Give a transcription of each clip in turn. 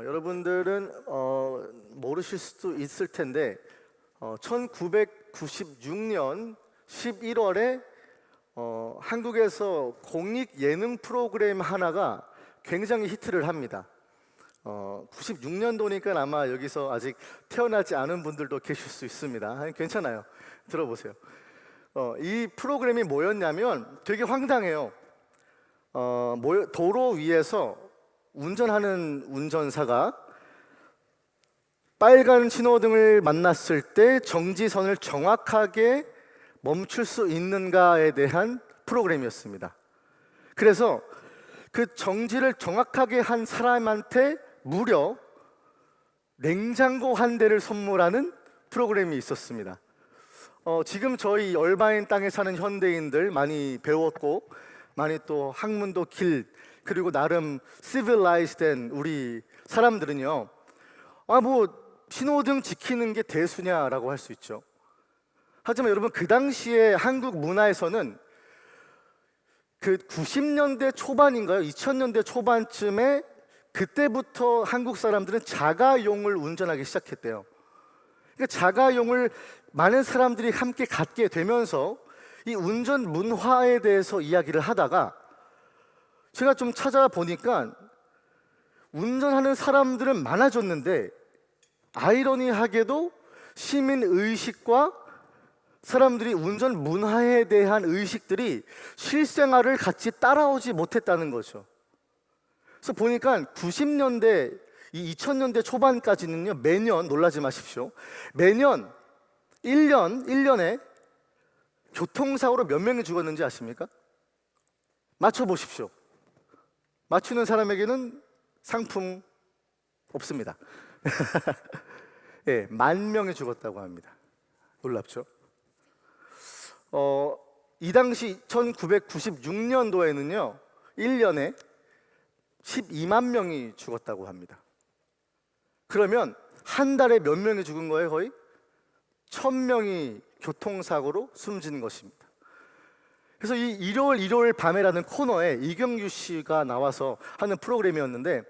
여러분들은 모르실 수도 있을 텐데 1996년 11월에 한국에서 공익 예능 프로그램 하나가 굉장히 히트를 합니다. 96년도니까 아마 여기서 아직 태어나지 않은 분들도 계실 수 있습니다. 괜찮아요. 들어보세요. 이 프로그램이 뭐였냐면 되게 황당해요. 도로 위에서 운전하는 운전사가 빨간 신호등을 만났을 때 정지선을 정확하게 멈출 수 있는가에 대한 프로그램이었습니다. 그래서 그 정지를 정확하게 한 사람한테 무려 냉장고 한 대를 선물하는 프로그램이 있었습니다. 지금 저희 얼바인 땅에 사는 현대인들 많이 배웠고 많이 또 학문도 길 그리고 나름 시빌라이즈된 우리 사람들은요, 신호등 지키는 게 대수냐라고 할 수 있죠. 하지만 여러분, 그 당시에 한국 문화에서는 그 90년대 초반인가요? 2000년대 초반쯤에 그때부터 한국 사람들은 자가용을 운전하기 시작했대요. 그러니까 자가용을 많은 사람들이 함께 갖게 되면서 이 운전 문화에 대해서 이야기를 하다가 제가 좀 찾아보니까 운전하는 사람들은 많아졌는데 아이러니하게도 시민의식과 사람들이 운전 문화에 대한 의식들이 실생활을 같이 따라오지 못했다는 거죠. 그래서 보니까 90년대, 2000년대 초반까지는요, 매년, 놀라지 마십시오, 매년 1년에 교통사고로 몇 명이 죽었는지 아십니까? 맞춰보십시오. 맞추는 사람에게는 상품 없습니다. 예, 10,000명이 죽었다고 합니다. 놀랍죠? 이 당시 1996년도에는요 1년에 12만 명이 죽었다고 합니다. 그러면 한 달에 몇 명이 죽은 거예요? 거의 1,000명이 교통사고로 숨진 것입니다. 그래서 이 일요일 밤에라는 코너에 이경규 씨가 나와서 하는 프로그램이었는데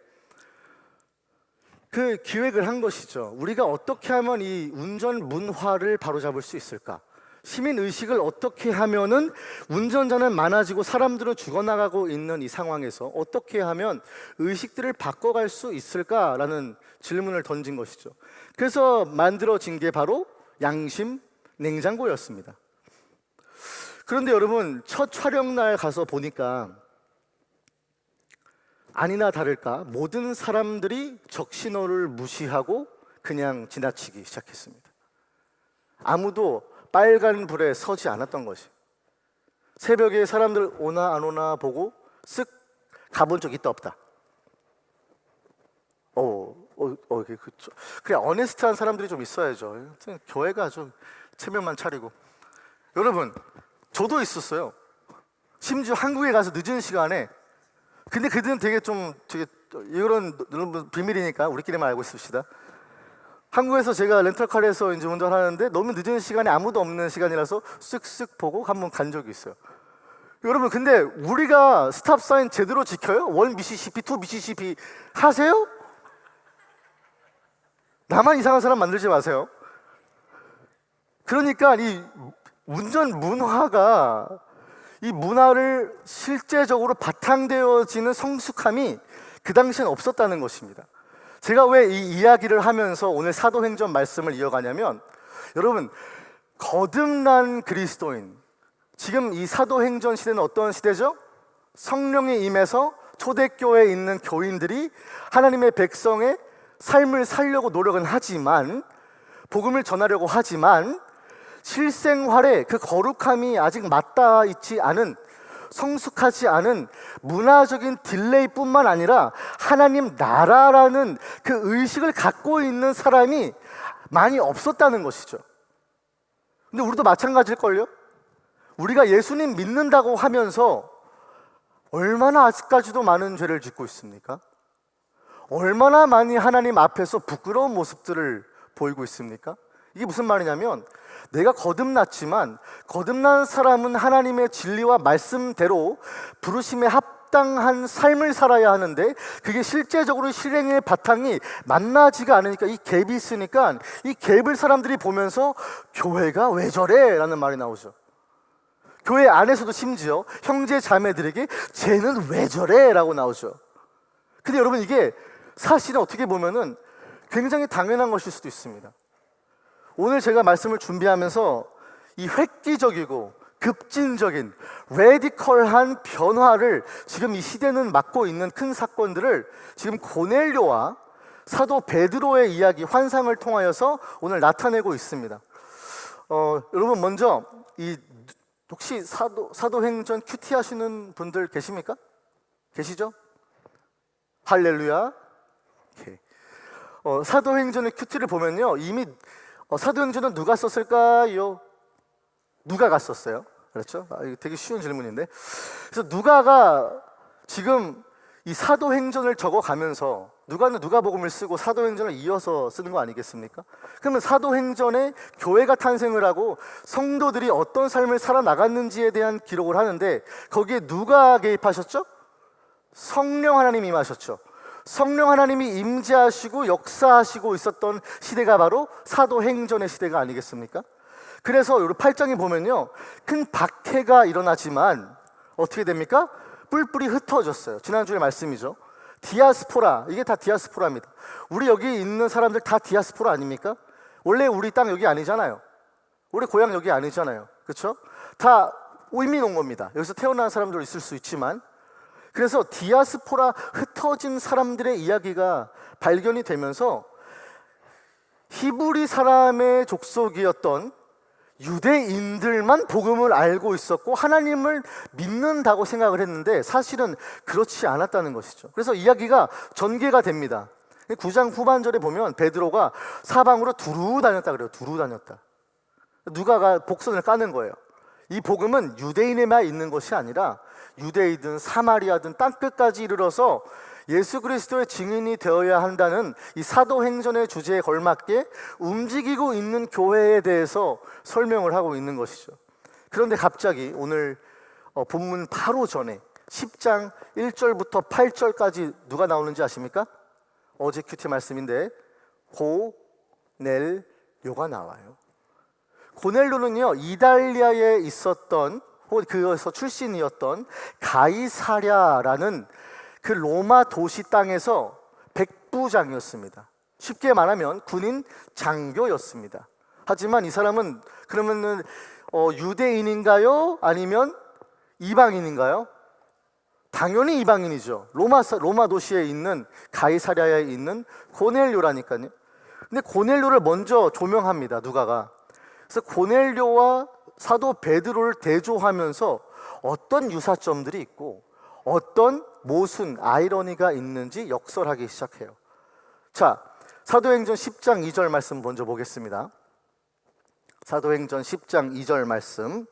그 기획을 한 것이죠. 우리가 어떻게 하면 이 운전 문화를 바로잡을 수 있을까? 시민의식을 어떻게 하면은 운전자는 많아지고 사람들은 죽어나가고 있는 이 상황에서 어떻게 하면 의식들을 바꿔갈 수 있을까라는 질문을 던진 것이죠. 그래서 만들어진 게 바로 양심 냉장고였습니다. 그런데 여러분, 첫 촬영날 가서 보니까 아니나 다를까 모든 사람들이 적신호를 무시하고 그냥 지나치기 시작했습니다. 아무도 빨간 불에 서지 않았던 것이. 새벽에 사람들 오나 안 오나 보고 쓱 가본 적 있다 없다. 그래, 어네스트한 사람들이 좀 있어야죠. 교회가 좀 체면만 차리고. 여러분, 저도 있었어요. 심지어 한국에 가서 늦은 시간에, 근데 그들은 되게 이런 비밀이니까 우리끼리만 알고 있읍시다. 한국에서 제가 렌터카에서 이제 운전하는데 너무 늦은 시간에 아무도 없는 시간이라서 쓱쓱 보고 한번 간 적이 있어요. 여러분, 근데 우리가 스탑사인 제대로 지켜요? 1 미시시피, 2 미시시피 하세요? 나만 이상한 사람 만들지 마세요. 그러니까 이 운전 문화가, 이 문화를 실제적으로 바탕되어지는 성숙함이 그 당시엔 없었다는 것입니다. 제가 왜 이 이야기를 하면서 오늘 사도행전 말씀을 이어가냐면, 여러분, 거듭난 그리스도인, 지금 이 사도행전 시대는 어떤 시대죠? 성령이 임해서 초대교회에 있는 교인들이 하나님의 백성의 삶을 살려고 노력은 하지만, 복음을 전하려고 하지만 실생활에 그 거룩함이 아직 맞닿아 있지 않은, 성숙하지 않은 문화적인 딜레이뿐만 아니라 하나님 나라라는 그 의식을 갖고 있는 사람이 많이 없었다는 것이죠. 근데 우리도 마찬가지일걸요? 우리가 예수님 믿는다고 하면서 얼마나 아직까지도 많은 죄를 짓고 있습니까? 얼마나 많이 하나님 앞에서 부끄러운 모습들을 보이고 있습니까? 이게 무슨 말이냐면, 내가 거듭났지만 거듭난 사람은 하나님의 진리와 말씀대로 부르심에 합당한 삶을 살아야 하는데 그게 실제적으로 실행의 바탕이 만나지가 않으니까 이 갭이 있으니까 이 갭을 사람들이 보면서 교회가 왜 저래? 라는 말이 나오죠. 교회 안에서도 심지어 형제 자매들에게 쟤는 왜 저래? 라고 나오죠. 근데 여러분 이게 사실은 어떻게 보면은 굉장히 당연한 것일 수도 있습니다. 오늘 제가 말씀을 준비하면서 이 획기적이고 급진적인 레디컬한 변화를 지금 이 시대는 맞고 있는 큰 사건들을 지금 고넬료와 사도 베드로의 이야기, 환상을 통하여서 오늘 나타내고 있습니다. 여러분 먼저 이 혹시 사도행전 큐티 하시는 분들 계십니까? 계시죠? 할렐루야. 오케이. 사도행전의 큐티를 보면요, 이미 사도행전은 누가 썼을까요? 누가가 썼어요. 그렇죠? 이거 되게 쉬운 질문인데, 그래서 누가가 지금 이 사도행전을 적어가면서 누가는 누가복음을 쓰고 사도행전을 이어서 쓰는 거 아니겠습니까? 그러면 사도행전에 교회가 탄생을 하고 성도들이 어떤 삶을 살아나갔는지에 대한 기록을 하는데 거기에 누가 개입하셨죠? 성령 하나님이 임하셨죠. 성령 하나님이 임재하시고 역사하시고 있었던 시대가 바로 사도행전의 시대가 아니겠습니까? 그래서 우리 8장에 보면요, 큰 박해가 일어나지만 어떻게 됩니까? 뿔뿔이 흩어졌어요. 지난주에 말씀이죠. 디아스포라, 이게 다 디아스포라입니다. 우리 여기 있는 사람들 다 디아스포라 아닙니까? 원래 우리 땅 여기 아니잖아요. 우리 고향 여기 아니잖아요. 그렇죠? 다 이민 온 겁니다. 여기서 태어난 사람들 있을 수 있지만, 그래서 디아스포라 흩어진 사람들의 이야기가 발견이 되면서 히브리 사람의 족속이었던 유대인들만 복음을 알고 있었고 하나님을 믿는다고 생각을 했는데 사실은 그렇지 않았다는 것이죠. 그래서 이야기가 전개가 됩니다. 9장 후반절에 보면 베드로가 사방으로 두루 다녔다 그래요. 두루 다녔다. 누가가 복선을 까는 거예요. 이 복음은 유대인에만 있는 것이 아니라 유대이든 사마리아든 땅끝까지 이르러서 예수 그리스도의 증인이 되어야 한다는 이 사도행전의 주제에 걸맞게 움직이고 있는 교회에 대해서 설명을 하고 있는 것이죠. 그런데 갑자기 오늘 본문 바로 전에 10장 1절부터 8절까지 누가 나오는지 아십니까? 어제 큐티 말씀인데 고넬료가 나와요. 고넬료는요, 이달리아에 있었던 혹은 그에서 출신이었던 가이사랴라는 그 로마 도시 땅에서 백부장이었습니다. 쉽게 말하면 군인 장교였습니다. 하지만 이 사람은 그러면은 유대인인가요? 아니면 이방인인가요? 당연히 이방인이죠. 로마 도시에 있는 가이사랴에 있는 고넬료라니까요. 근데 고넬료를 먼저 조명합니다. 누가가. 그래서 고넬료와 사도 베드로를 대조하면서 어떤 유사점들이 있고 어떤 모순, 아이러니가 있는지 역설하기 시작해요. 자, 사도행전 10장 2절 말씀 먼저 보겠습니다. 사도행전 10장 2절 말씀.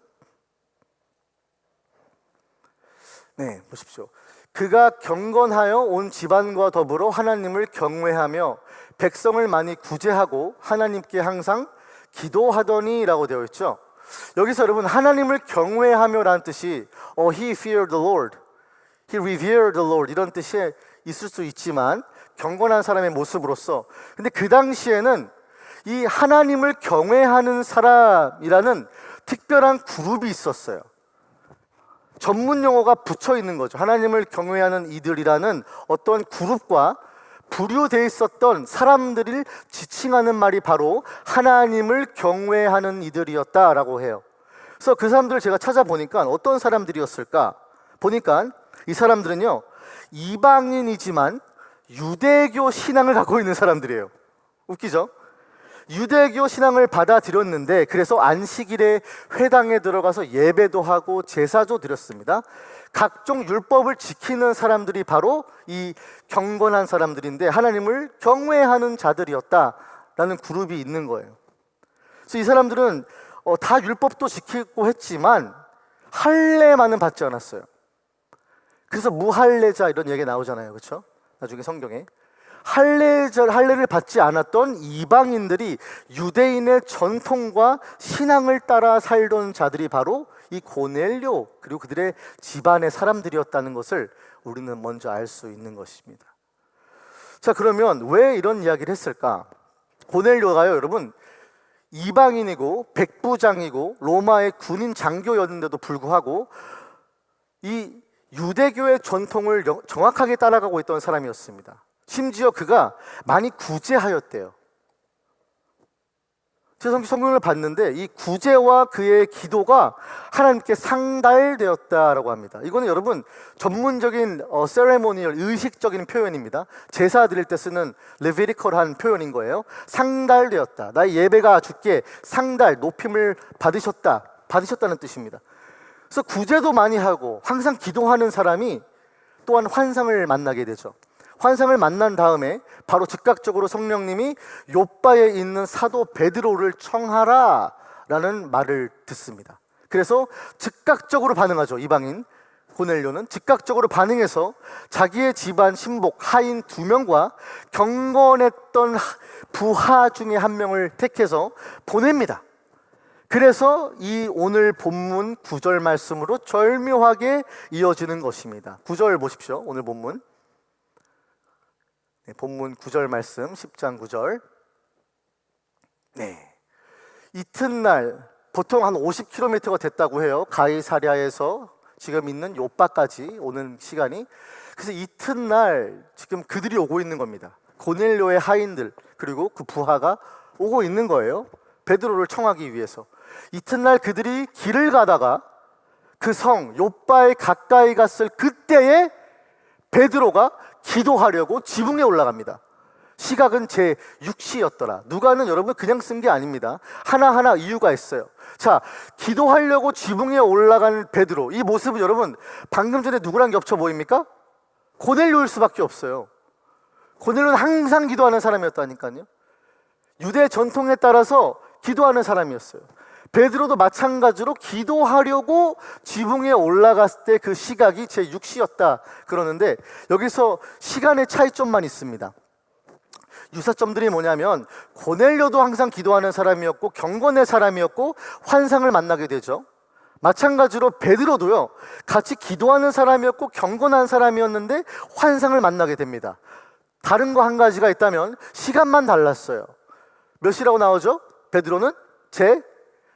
네, 보십시오. 그가 경건하여 온 집안과 더불어 하나님을 경외하며 백성을 많이 구제하고 하나님께 항상 기도하더니 라고 되어 있죠. 여기서 여러분 하나님을 경외하며 라는 뜻이 He feared the Lord, He revered the Lord 이런 뜻이 있을 수 있지만 경건한 사람의 모습으로서, 근데 그 당시에는 이 하나님을 경외하는 사람이라는 특별한 그룹이 있었어요. 전문 용어가 붙여 있는 거죠. 하나님을 경외하는 이들이라는 어떤 그룹과 부류되어 있었던 사람들을 지칭하는 말이 바로 하나님을 경외하는 이들이었다라고 해요. 그래서 그 사람들을 제가 찾아보니까 어떤 사람들이었을까? 보니까 이 사람들은요, 이방인이지만 유대교 신앙을 갖고 있는 사람들이에요. 웃기죠? 유대교 신앙을 받아들였는데 그래서 안식일에 회당에 들어가서 예배도 하고 제사도 드렸습니다. 각종 율법을 지키는 사람들이 바로 이 경건한 사람들인데 하나님을 경외하는 자들이었다라는 그룹이 있는 거예요. 그래서 이 사람들은 다 율법도 지키고 했지만 할례만은 받지 않았어요. 그래서 무할례자 이런 얘기가 나오잖아요. 그렇죠? 나중에 성경에 할례를 받지 않았던 이방인들이 유대인의 전통과 신앙을 따라 살던 자들이 바로 이 고넬료 그리고 그들의 집안의 사람들이었다는 것을 우리는 먼저 알 수 있는 것입니다. 자, 그러면 왜 이런 이야기를 했을까? 고넬료가요, 여러분, 이방인이고 백부장이고 로마의 군인 장교였는데도 불구하고 이 유대교의 전통을 정확하게 따라가고 있던 사람이었습니다. 심지어 그가 많이 구제하였대요. 제가 성경을 봤는데 이 구제와 그의 기도가 하나님께 상달되었다라고 합니다. 이거는 여러분 전문적인 세레모니얼 의식적인 표현입니다. 제사 드릴 때 쓰는 레비티컬한 표현인 거예요. 상달되었다. 나의 예배가 주께 상달, 높임을 받으셨다는 뜻입니다. 그래서 구제도 많이 하고 항상 기도하는 사람이 또한 환상을 만나게 되죠. 환상을 만난 다음에 바로 즉각적으로 성령님이 욥바에 있는 사도 베드로를 청하라 라는 말을 듣습니다. 그래서 즉각적으로 반응하죠. 이방인 고넬료는 즉각적으로 반응해서 자기의 집안 신복 하인 2명과 경건했던 부하 중에 1명을 택해서 보냅니다. 그래서 이 오늘 본문 9절 말씀으로 절묘하게 이어지는 것입니다. 9절 보십시오. 오늘 본문 9절 말씀 10장 9절. 이튿날 보통 한 50km가 됐다고 해요. 가이사랴에서 지금 있는 요빠까지 오는 시간이. 그래서 이튿날 지금 그들이 오고 있는 겁니다. 고넬료의 하인들 그리고 그 부하가 오고 있는 거예요. 베드로를 청하기 위해서. 이튿날 그들이 길을 가다가 그 성 요빠에 가까이 갔을 그때에 베드로가 기도하려고 지붕에 올라갑니다. 시각은 제 6시였더라. 누가는 여러분 그냥 쓴 게 아닙니다. 하나하나 이유가 있어요. 자, 기도하려고 지붕에 올라간 베드로, 이 모습은 여러분 방금 전에 누구랑 겹쳐 보입니까? 고넬료일 수밖에 없어요. 고넬료는 항상 기도하는 사람이었다니까요. 유대 전통에 따라서 기도하는 사람이었어요. 베드로도 마찬가지로 기도하려고 지붕에 올라갔을 때 그 시각이 제 6시였다 그러는데 여기서 시간의 차이점만 있습니다. 유사점들이 뭐냐면 고넬료도 항상 기도하는 사람이었고 경건의 사람이었고 환상을 만나게 되죠. 마찬가지로 베드로도요 같이 기도하는 사람이었고 경건한 사람이었는데 환상을 만나게 됩니다. 다른 거 한 가지가 있다면 시간만 달랐어요. 몇 시라고 나오죠? 베드로는 제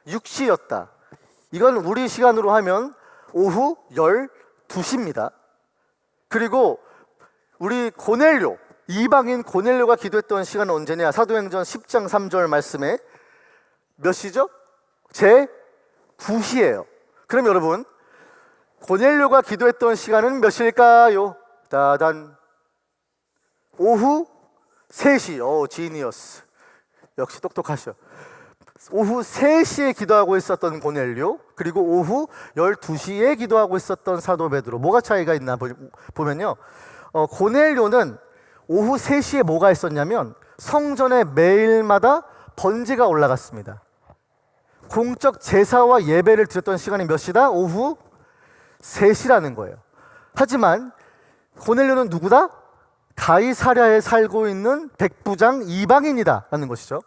6시였다. 이건 우리 시간으로 하면 오후 12시입니다. 그리고 우리 고넬료, 이방인 고넬료가 기도했던 시간은 언제냐? 사도행전 10장 3절 말씀에 몇 시죠? 제 9시예요. 그럼 여러분 고넬료가 기도했던 시간은 몇 시일까요? 따단 오후 3시. 지니어스. 역시 똑똑하셔. 오후 3시에 기도하고 있었던 고넬료, 그리고 오후 12시에 기도하고 있었던 사도 베드로. 뭐가 차이가 있나 보면요, 고넬료는 오후 3시에 뭐가 있었냐면 성전에 매일마다 번제가 올라갔습니다. 공적 제사와 예배를 드렸던 시간이 몇 시다? 오후 3시라는 거예요. 하지만 고넬료는 누구다? 가이사랴에 살고 있는 백부장 이방인이다 라는 것이죠.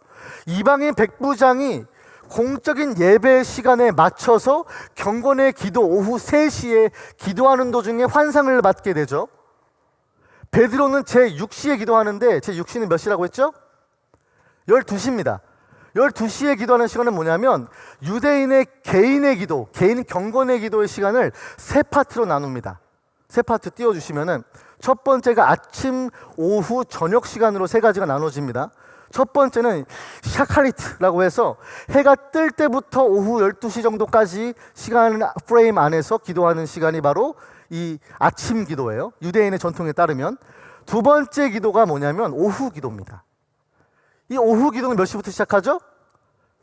이방인 백부장이 공적인 예배 시간에 맞춰서 경건의 기도 오후 3시에 기도하는 도중에 환상을 받게 되죠. 베드로는 제 6시에 기도하는데 제 6시는 몇 시라고 했죠? 12시입니다. 12시에 기도하는 시간은 뭐냐면 유대인의 개인의 기도, 개인 경건의 기도의 시간을 3파트로 나눕니다. 3파트 띄워주시면은 첫 번째가 아침, 오후, 저녁 시간으로 3가지가 나눠집니다. 첫 번째는 샤카리트라고 해서 해가 뜰 때부터 오후 12시 정도까지 시간 프레임 안에서 기도하는 시간이 바로 이 아침 기도예요. 유대인의 전통에 따르면. 두 번째 기도가 뭐냐면 오후 기도입니다. 이 오후 기도는 몇 시부터 시작하죠?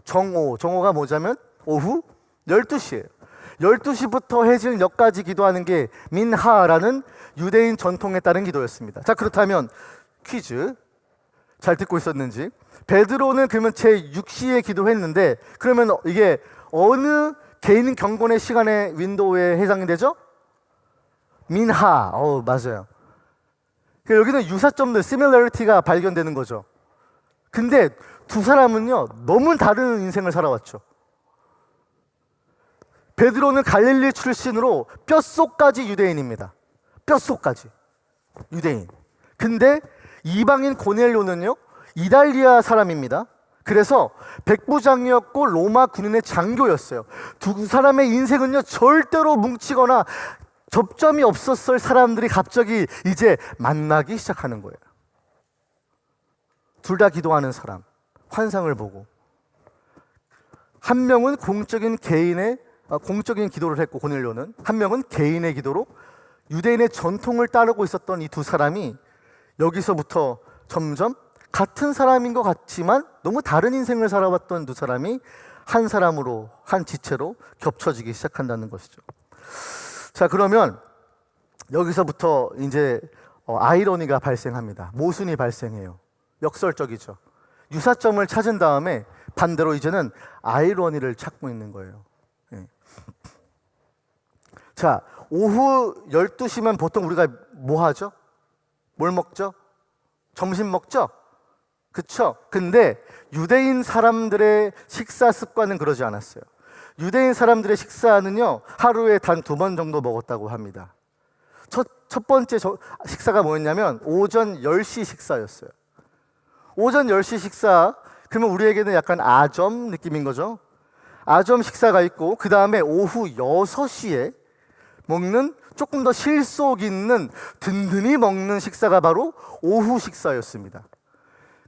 정오가 뭐냐면 오후 12시예요. 12시부터 해질 역까지 기도하는 게 민하라는 유대인 전통에 따른 기도였습니다. 자, 그렇다면 퀴즈. 잘 듣고 있었는지. 베드로는 그러면 제 6시에 기도했는데 그러면 이게 어느 개인 경건의 시간의 윈도우에 해당이 되죠? 민하. 맞아요. 여기는 유사점들, 시밀러리티가 발견되는 거죠. 근데 두 사람은요 너무 다른 인생을 살아왔죠. 베드로는 갈릴리 출신으로 뼛속까지 유대인입니다. 뼛속까지 유대인. 근데 이방인 고넬료는요, 이달리아 사람입니다. 그래서 백부장이었고 로마 군인의 장교였어요. 두 사람의 인생은요, 절대로 뭉치거나 접점이 없었을 사람들이 갑자기 이제 만나기 시작하는 거예요. 둘 다 기도하는 사람, 환상을 보고. 한 명은 공적인 기도를 했고, 고넬료는. 한 명은 개인의 기도로 유대인의 전통을 따르고 있었던 이 두 사람이 여기서부터 점점 같은 사람인 것 같지만 너무 다른 인생을 살아왔던 두 사람이 한 사람으로, 한 지체로 겹쳐지기 시작한다는 것이죠. 자, 그러면 여기서부터 이제 아이러니가 발생합니다. 모순이 발생해요. 역설적이죠. 유사점을 찾은 다음에 반대로 이제는 아이러니를 찾고 있는 거예요. 예. 자, 오후 12시면 보통 우리가 뭐 하죠? 뭘 먹죠? 점심 먹죠? 그쵸? 근데 유대인 사람들의 식사 습관은 그러지 않았어요. 유대인 사람들의 식사는요, 하루에 단 2번 정도 먹었다고 합니다. 첫 번째 식사가 뭐였냐면 오전 10시 식사였어요. 오전 10시 식사, 그러면 우리에게는 약간 아점 느낌인 거죠. 아점 식사가 있고, 그 다음에 오후 6시에 먹는 조금 더 실속 있는 든든히 먹는 식사가 바로 오후 식사였습니다.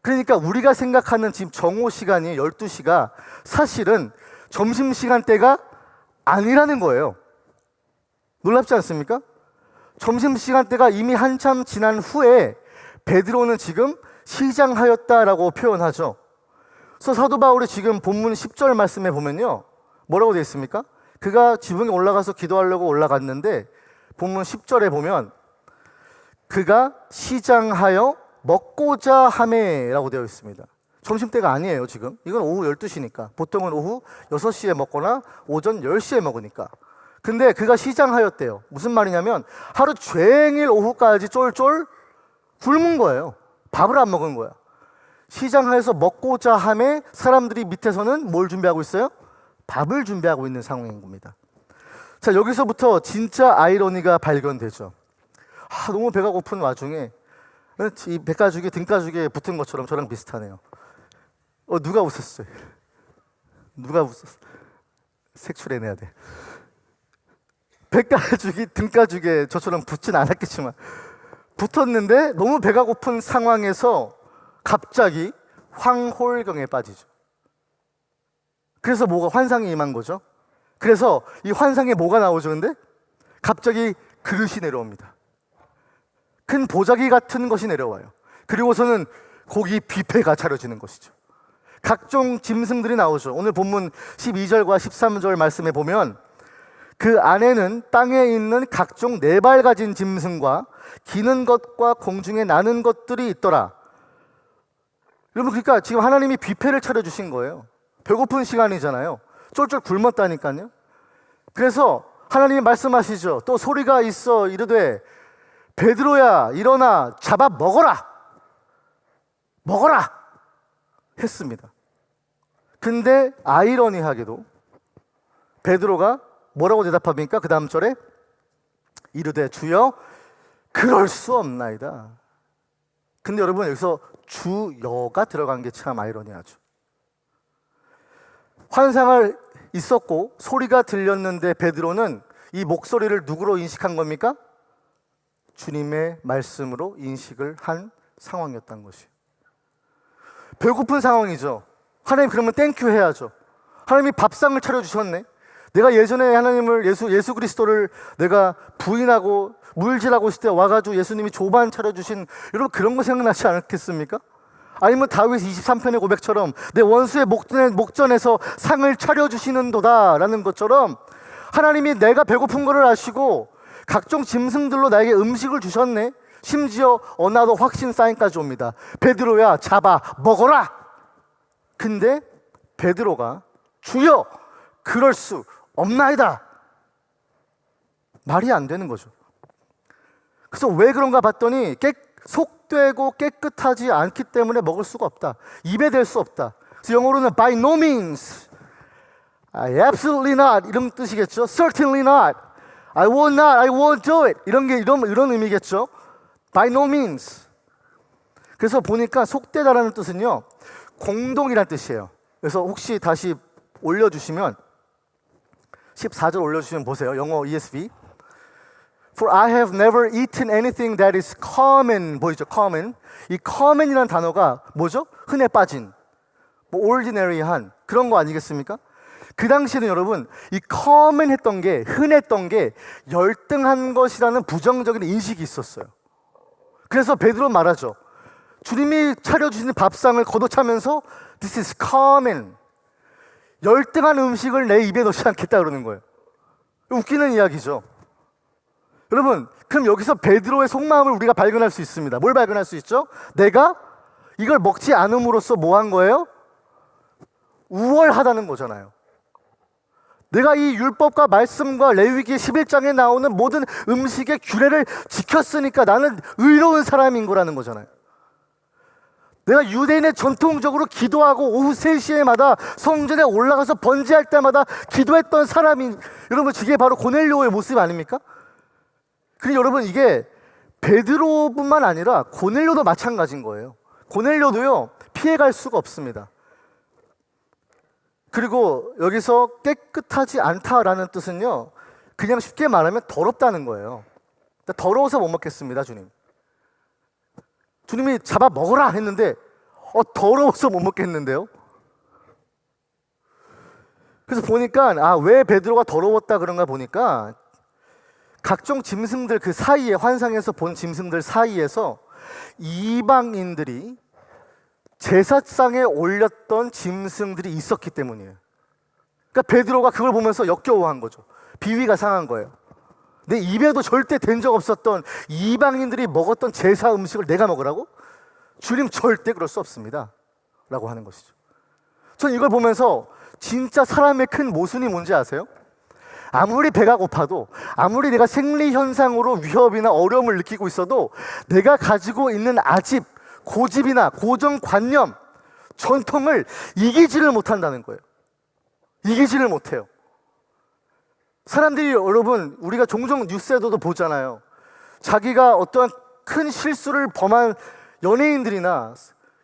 그러니까 우리가 생각하는 지금 정오 시간이 12시가 사실은 점심시간대가 아니라는 거예요. 놀랍지 않습니까? 점심시간대가 이미 한참 지난 후에 베드로는 지금 시장하였다라고 표현하죠. 그래서 사도 바울이 지금 본문 10절 말씀에 보면요, 뭐라고 되어 있습니까? 그가 지붕에 올라가서 기도하려고 올라갔는데 본문 10절에 보면 그가 시장하여 먹고자 하매라고 되어 있습니다. 점심때가 아니에요. 지금 이건 오후 12시니까 보통은 오후 6시에 먹거나 오전 10시에 먹으니까. 근데 그가 시장하였대요. 무슨 말이냐면 하루 종일 오후까지 쫄쫄 굶은 거예요. 밥을 안 먹은 거야. 시장하여서 먹고자 하매 사람들이 밑에서는 뭘 준비하고 있어요? 밥을 준비하고 있는 상황인 겁니다. 자, 여기서부터 진짜 아이러니가 발견되죠. 너무 배가 고픈 와중에 이 배가죽이 등가죽에 붙은 것처럼 저랑 비슷하네요. 누가 웃었어요? 누가 웃었어? 색출해내야 돼. 배가죽이 등가죽에 저처럼 붙진 않았겠지만 붙었는데 너무 배가 고픈 상황에서 갑자기 황홀경에 빠지죠. 그래서 뭐가 환상이 임한 거죠. 그래서 이 환상에 뭐가 나오죠? 근데 갑자기 그릇이 내려옵니다. 큰 보자기 같은 것이 내려와요. 그리고서는 고기 뷔페가 차려지는 것이죠. 각종 짐승들이 나오죠. 오늘 본문 12절과 13절 말씀에 보면 그 안에는 땅에 있는 각종 4발 가진 짐승과 기는 것과 공중에 나는 것들이 있더라. 여러분, 그러니까 지금 하나님이 뷔페를 차려주신 거예요. 배고픈 시간이잖아요. 쫄쫄 굶었다니까요. 그래서 하나님이 말씀하시죠. 또 소리가 있어 이르되 베드로야 일어나 잡아 먹어라. 먹어라 했습니다. 근데 아이러니하게도 베드로가 뭐라고 대답합니까? 그 다음 절에 이르되 주여 그럴 수 없나이다. 근데 여러분, 여기서 주여가 들어간 게 참 아이러니하죠. 환상을 있었고 소리가 들렸는데 베드로는 이 목소리를 누구로 인식한 겁니까? 주님의 말씀으로 인식을 한 상황이었던 것이에요. 배고픈 상황이죠. 하나님, 그러면 땡큐 해야죠. 하나님이 밥상을 차려주셨네. 내가 예전에 하나님을 예수 그리스도를 내가 부인하고 물질하고 있을 때 와가지고 예수님이 조반 차려주신, 여러분 그런 거 생각나지 않겠습니까? 아니면 다윗 23편의 고백처럼 내 원수의 목전에서 상을 차려주시는도다 라는 것처럼 하나님이 내가 배고픈 거를 아시고 각종 짐승들로 나에게 음식을 주셨네. 심지어 나도 확신 사인까지 옵니다. 베드로야 잡아 먹어라. 근데 베드로가 주여 그럴 수 없나이다. 말이 안 되는 거죠. 그래서 왜 그런가 봤더니 속되고 깨끗하지 않기 때문에 먹을 수가 없다. 입에 댈 수 없다. 그래서 영어로는 by no means, I absolutely not 이런 뜻이겠죠. Certainly not. I will not. I won't do it. 이런 의미겠죠. By no means. 그래서 보니까 속되다라는 뜻은요, 공동이라는 뜻이에요. 그래서 혹시 다시 올려주시면 14절 올려주시면 보세요. 영어 ESV. For I have never eaten anything that is common. 보이죠? common. 이 common이라는 단어가 뭐죠? 흔해 빠진, 뭐 ordinary한 그런 거 아니겠습니까? 그 당시에는 여러분, 이 common 했던 게, 흔했던 게 열등한 것이라는 부정적인 인식이 있었어요. 그래서 베드로 말하죠. 주님이 차려주신 밥상을 걷어차면서 This is common. 열등한 음식을 내 입에 넣지 않겠다 그러는 거예요. 웃기는 이야기죠. 여러분, 그럼 여기서 베드로의 속마음을 우리가 발견할 수 있습니다. 뭘 발견할 수 있죠? 내가 이걸 먹지 않음으로써 뭐 한 거예요? 우월하다는 거잖아요. 내가 이 율법과 말씀과 레위기 11장에 나오는 모든 음식의 규례를 지켰으니까 나는 의로운 사람인 거라는 거잖아요. 내가 유대인의 전통적으로 기도하고 오후 3시에마다 성전에 올라가서 번제할 때마다 기도했던 사람이, 여러분, 이게 바로 고넬료의 모습 아닙니까? 그리고 여러분, 이게 베드로뿐만 아니라 고넬료도 마찬가지인 거예요. 고넬료도요, 피해갈 수가 없습니다. 그리고 여기서 깨끗하지 않다라는 뜻은요, 그냥 쉽게 말하면 더럽다는 거예요. 더러워서 못 먹겠습니다, 주님. 주님이 잡아 먹어라 했는데 더러워서 못 먹겠는데요. 그래서 보니까 왜 베드로가 더러웠다 그런가 보니까 각종 짐승들 그 사이에, 환상에서 본 짐승들 사이에서 이방인들이 제사상에 올렸던 짐승들이 있었기 때문이에요. 그러니까 베드로가 그걸 보면서 역겨워한 거죠. 비위가 상한 거예요. 내 입에도 절대 된 적 없었던 이방인들이 먹었던 제사 음식을 내가 먹으라고? 주님, 절대 그럴 수 없습니다 라고 하는 것이죠. 전 이걸 보면서 진짜 사람의 큰 모순이 뭔지 아세요? 아무리 배가 고파도, 아무리 내가 생리현상으로 위협이나 어려움을 느끼고 있어도 내가 가지고 있는 아집, 고집이나 고정관념, 전통을 이기지를 못한다는 거예요. 이기지를 못해요. 사람들이, 여러분, 우리가 종종 뉴스에도 보잖아요. 자기가 어떠한 큰 실수를 범한 연예인들이나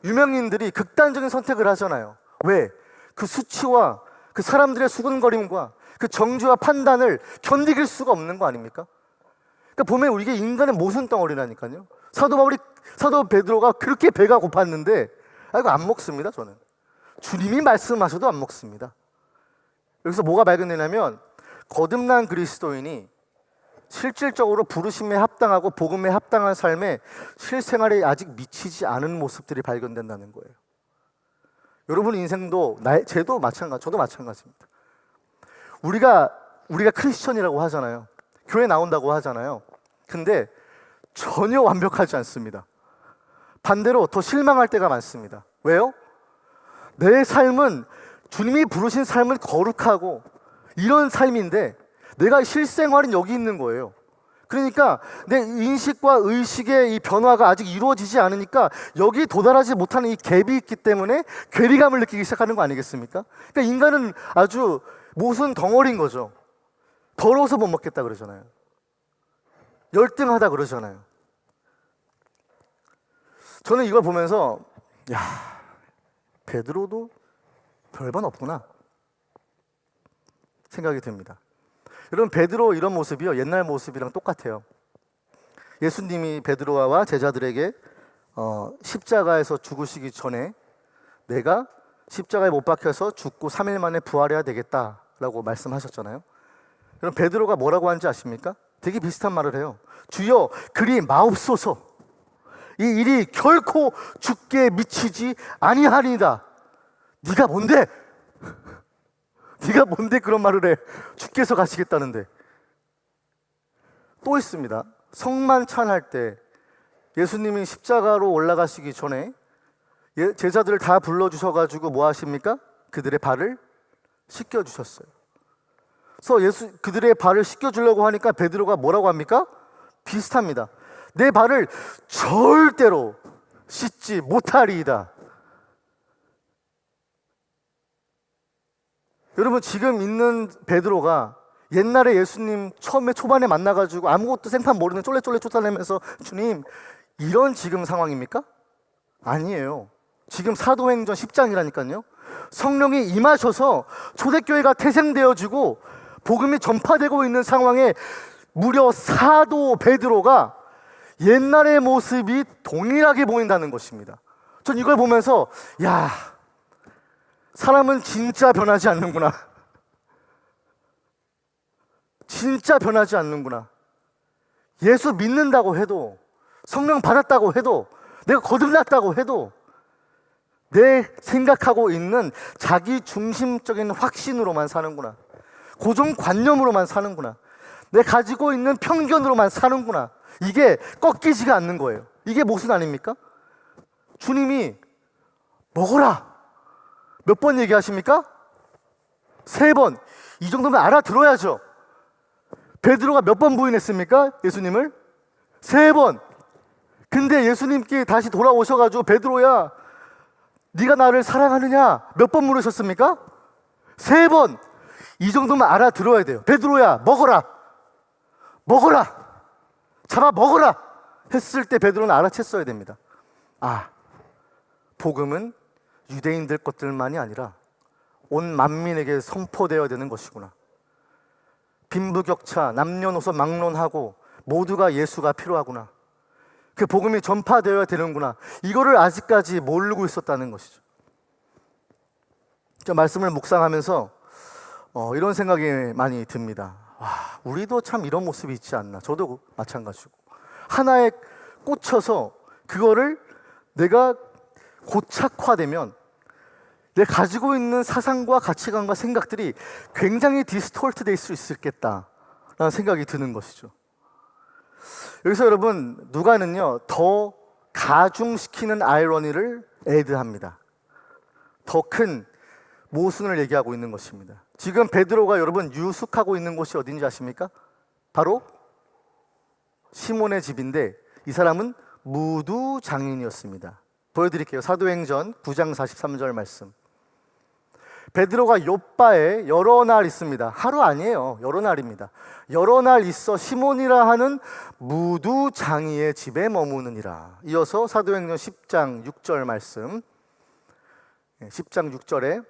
유명인들이 극단적인 선택을 하잖아요. 왜? 그 수치와 그 사람들의 수근거림과 그 정죄와 판단을 견디길 수가 없는 거 아닙니까? 그러니까 보면 이게 인간의 모순 덩어리라니까요. 사도 베드로가 그렇게 배가 고팠는데 이거 안 먹습니다. 저는 주님이 말씀하셔도 안 먹습니다. 여기서 뭐가 발견되냐면, 거듭난 그리스도인이 실질적으로 부르심에 합당하고 복음에 합당한 삶에 실생활에 아직 미치지 않은 모습들이 발견된다는 거예요. 여러분 인생도, 저도 마찬가지입니다. 우리가 크리스천이라고 하잖아요. 교회 나온다고 하잖아요. 근데 전혀 완벽하지 않습니다. 반대로 더 실망할 때가 많습니다. 왜요? 내 삶은, 주님이 부르신 삶은 거룩하고 이런 삶인데 내가 실생활은 여기 있는 거예요. 그러니까 내 인식과 의식의 이 변화가 아직 이루어지지 않으니까 여기 도달하지 못하는 이 갭이 있기 때문에 괴리감을 느끼기 시작하는 거 아니겠습니까? 그러니까 인간은 아주 모순 덩어리인 거죠. 더러워서 못 먹겠다 그러잖아요. 열등하다 그러잖아요. 저는 이걸 보면서 베드로도 별반 없구나 생각이 듭니다. 여러분, 베드로 이런 모습이요, 옛날 모습이랑 똑같아요. 예수님이 베드로와 제자들에게 십자가에서 죽으시기 전에 내가 십자가에 못 박혀서 죽고 3일 만에 부활해야 되겠다라고 말씀하셨잖아요. 그럼 베드로가 뭐라고 하는지 아십니까? 되게 비슷한 말을 해요. 주여, 그리 마옵소서. 이 일이 결코 죽게 미치지 아니하리이다. 네가 뭔데? 네가 뭔데 그런 말을 해? 주께서 가시겠다는데. 또 있습니다. 성만찬할 때 예수님이 십자가로 올라가시기 전에 제자들을 다 불러주셔가지고 뭐 하십니까? 그들의 발을 씻겨주셨어요. 그래서 그들의 발을 씻겨주려고 하니까 베드로가 뭐라고 합니까? 비슷합니다. 내 발을 절대로 씻지 못하리이다. 여러분 지금 있는 베드로가 옛날에 예수님 처음에 초반에 만나가지고 아무것도 생판 모르는 쫄래쫄래 쫓아내면서 주님 이런 지금 상황입니까? 아니에요. 지금 사도행전 10장이라니까요. 성령이 임하셔서 초대교회가 태생되어지고 복음이 전파되고 있는 상황에 무려 사도 베드로가 옛날의 모습이 동일하게 보인다는 것입니다. 전 이걸 보면서 야, 사람은 진짜 변하지 않는구나. 진짜 변하지 않는구나. 예수 믿는다고 해도, 성령 받았다고 해도, 내가 거듭났다고 해도 내 생각하고 있는 자기 중심적인 확신으로만 사는구나. 고정관념으로만 사는구나. 내 가지고 있는 편견으로만 사는구나. 이게 꺾이지가 않는 거예요. 이게 모순 아닙니까? 주님이 먹어라. 몇 번 얘기하십니까? 3번. 이 정도면 알아들어야죠. 베드로가 몇 번 부인했습니까? 예수님을? 3번. 근데 예수님께 다시 돌아오셔가지고 베드로야, 네가 나를 사랑하느냐? 몇 번 물으셨습니까? 3번. 이 정도면 알아들어야 돼요. 베드로야, 먹어라. 먹어라. 잡아 먹어라. 했을 때 베드로는 알아챘어야 됩니다. 아, 복음은 유대인들 것들만이 아니라 온 만민에게 선포되어야 되는 것이구나. 빈부격차, 남녀노소 막론하고 모두가 예수가 필요하구나. 그 복음이 전파되어야 되는구나. 이거를 아직까지 모르고 있었다는 것이죠. 저 말씀을 묵상하면서 이런 생각이 많이 듭니다. 와, 우리도 참 이런 모습이 있지 않나. 저도 마찬가지고 하나에 꽂혀서 그거를 내가 고착화되면 내가 가지고 있는 사상과 가치관과 생각들이 굉장히 디스톨트 될 수 있겠다라는 생각이 드는 것이죠. 여기서 여러분 누가는요 더 가중시키는 아이러니를 애드합니다. 더 큰 모순을 얘기하고 있는 것입니다. 지금 베드로가 여러분 유숙하고 있는 곳이 어딘지 아십니까? 바로 시몬의 집인데 이 사람은 무두장인이었습니다. 보여드릴게요. 사도행전 9장 43절 말씀. 베드로가 요빠에 여러 날 있습니다. 하루 아니에요. 여러 날입니다. 여러 날 있어 시몬이라 하는 무두장이의 집에 머무느니라. 이어서 사도행전 10장 6절 말씀. 10장 6절에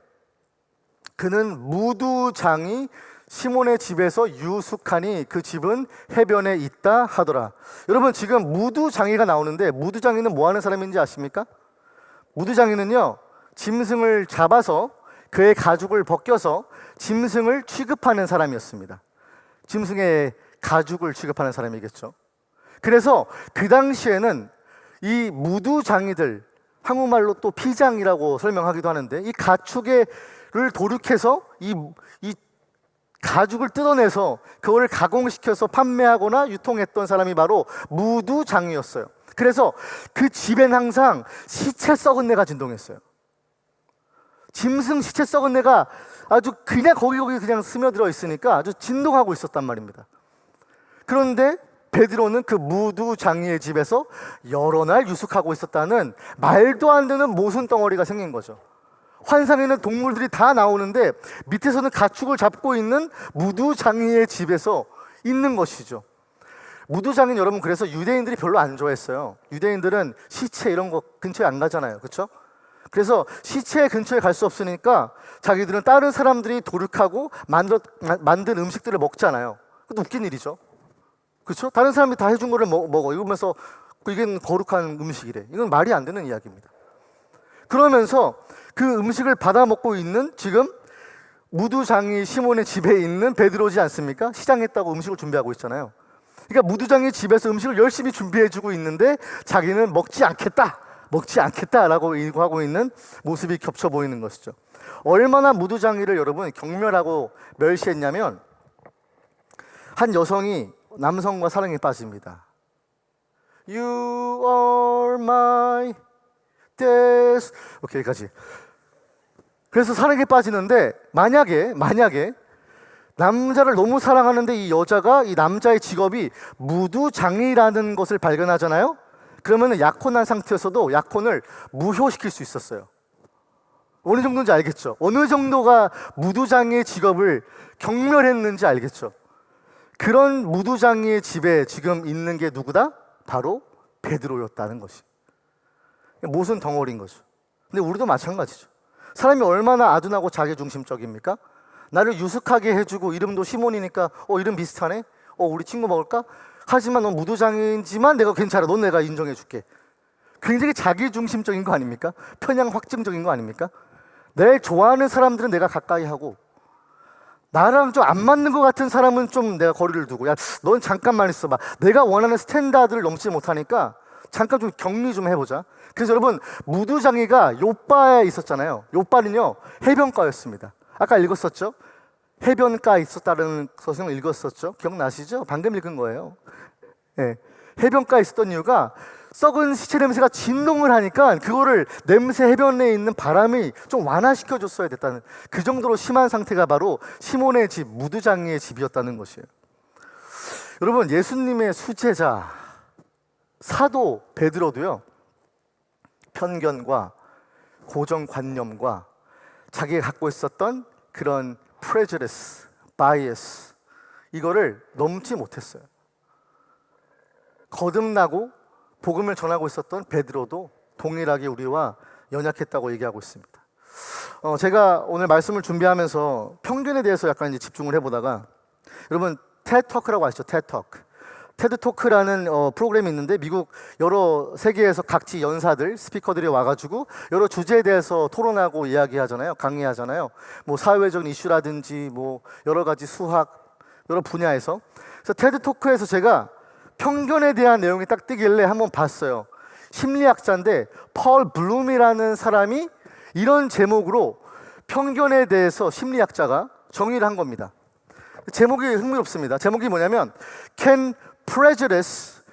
그는 무두장이 시몬의 집에서 유숙하니 그 집은 해변에 있다 하더라. 여러분 지금 무두장이가 나오는데 무두장이는 뭐 하는 사람인지 아십니까? 무두장이는요 짐승을 잡아서 그의 가죽을 벗겨서 짐승을 취급하는 사람이었습니다. 짐승의 가죽을 취급하는 사람이겠죠. 그래서 그 당시에는 이 무두장이들, 한국말로 또 피장이라고 설명하기도 하는데 이 가축을 도륙해서 이 가죽을 뜯어내서 그거를 가공시켜서 판매하거나 유통했던 사람이 바로 무두장이었어요. 그래서 그 집엔 항상 시체 썩은 내가 진동했어요. 짐승 시체 썩은 내가 아주 그냥 거기 그냥 스며들어 있으니까 아주 진동하고 있었단 말입니다. 그런데 베드로는 그 무두장이의 집에서 여러 날 유숙하고 있었다는 말도 안 되는 모순 덩어리가 생긴 거죠. 환상에는 동물들이 다 나오는데 밑에서는 가축을 잡고 있는 무두장이의 집에서 있는 것이죠. 무두장이는 여러분 그래서 유대인들이 별로 안 좋아했어요. 유대인들은 시체 이런 거 근처에 안 가잖아요. 그렇죠? 그래서 시체 근처에 갈 수 없으니까 자기들은 다른 사람들이 도륙하고 만든 음식들을 먹잖아요. 그것도 웃긴 일이죠. 그렇죠? 다른 사람이 다 해준 거를 먹어. 이러면서 이게 거룩한 음식이래. 이건 말이 안 되는 이야기입니다. 그러면서 그 음식을 받아 먹고 있는 지금 무두장이 시몬의 집에 있는 베드로지 않습니까? 시장했다고 음식을 준비하고 있잖아요. 그러니까 무두장이 집에서 음식을 열심히 준비해주고 있는데 자기는 먹지 않겠다라고 얘기하고 있는 모습이 겹쳐 보이는 것이죠. 얼마나 무두장이를 여러분 경멸하고 멸시했냐면 한 여성이 남성과 사랑에 빠집니다. You are my death. 오케이, 여기까지. 그래서 사랑에 빠지는데 만약에 남자를 너무 사랑하는데 이 여자가 이 남자의 직업이 무두장이라는 것을 발견하잖아요. 그러면 약혼한 상태에서도 약혼을 무효시킬 수 있었어요. 어느 정도인지 알겠죠? 어느 정도가 무두장의 직업을 경멸했는지 알겠죠? 그런 무두장의 집에 지금 있는 게 누구다? 바로 베드로였다는 것이. 모순 덩어리인 거죠. 근데 우리도 마찬가지죠. 사람이 얼마나 아둔하고 자기중심적입니까? 나를 유숙하게 해주고 이름도 시몬이니까 이름 비슷하네? 우리 친구 먹을까? 하지만 넌 무두장이지만 내가 괜찮아. 넌 내가 인정해줄게. 굉장히 자기중심적인 거 아닙니까? 편향 확증적인 거 아닙니까? 내 좋아하는 사람들은 내가 가까이 하고 나랑 좀 안 맞는 것 같은 사람은 좀 내가 거리를 두고, 야, 넌 잠깐만 있어봐. 내가 원하는 스탠다드를 넘지 못하니까 잠깐 좀 격리 좀 해보자. 그래서 여러분, 무두장이가 요바에 있었잖아요. 요바는요, 해변가였습니다. 아까 읽었었죠? 해변가에 있었다는 것을 읽었었죠? 기억나시죠? 방금 읽은 거예요. 네. 해변가에 있었던 이유가 썩은 시체 냄새가 진동을 하니까 그거를 냄새 해변에 있는 바람이 좀 완화시켜 줬어야 됐다는, 그 정도로 심한 상태가 바로 시몬의 집, 무두장이의 집이었다는 것이에요. 여러분, 예수님의 수제자 사도 베드로도요, 편견과 고정관념과 자기가 갖고 있었던 그런 prejudice, bias, 이거를 넘지 못했어요. 거듭나고 복음을 전하고 있었던 베드로도 동일하게 우리와 연약했다고 얘기하고 있습니다. 제가 오늘 말씀을 준비하면서 편견에 대해서 약간 이제 집중을 해보다가, 여러분 테드토크라고 아시죠? 테드토크라는 프로그램이 있는데 미국 여러 세계에서 각지 연사들, 스피커들이 와가지고 여러 주제에 대해서 토론하고 이야기하잖아요. 강의하잖아요. 뭐 사회적인 이슈라든지 뭐 여러 가지 수학, 여러 분야에서. 그래서 테드토크에서 제가 편견에 대한 내용이 딱 뜨길래 한번 봤어요. 심리학자인데 펄 블룸이라는 사람이 이런 제목으로 편견에 대해서 심리학자가 정의를 한 겁니다. 제목이 흥미롭습니다. 제목이 뭐냐면 Can prejudice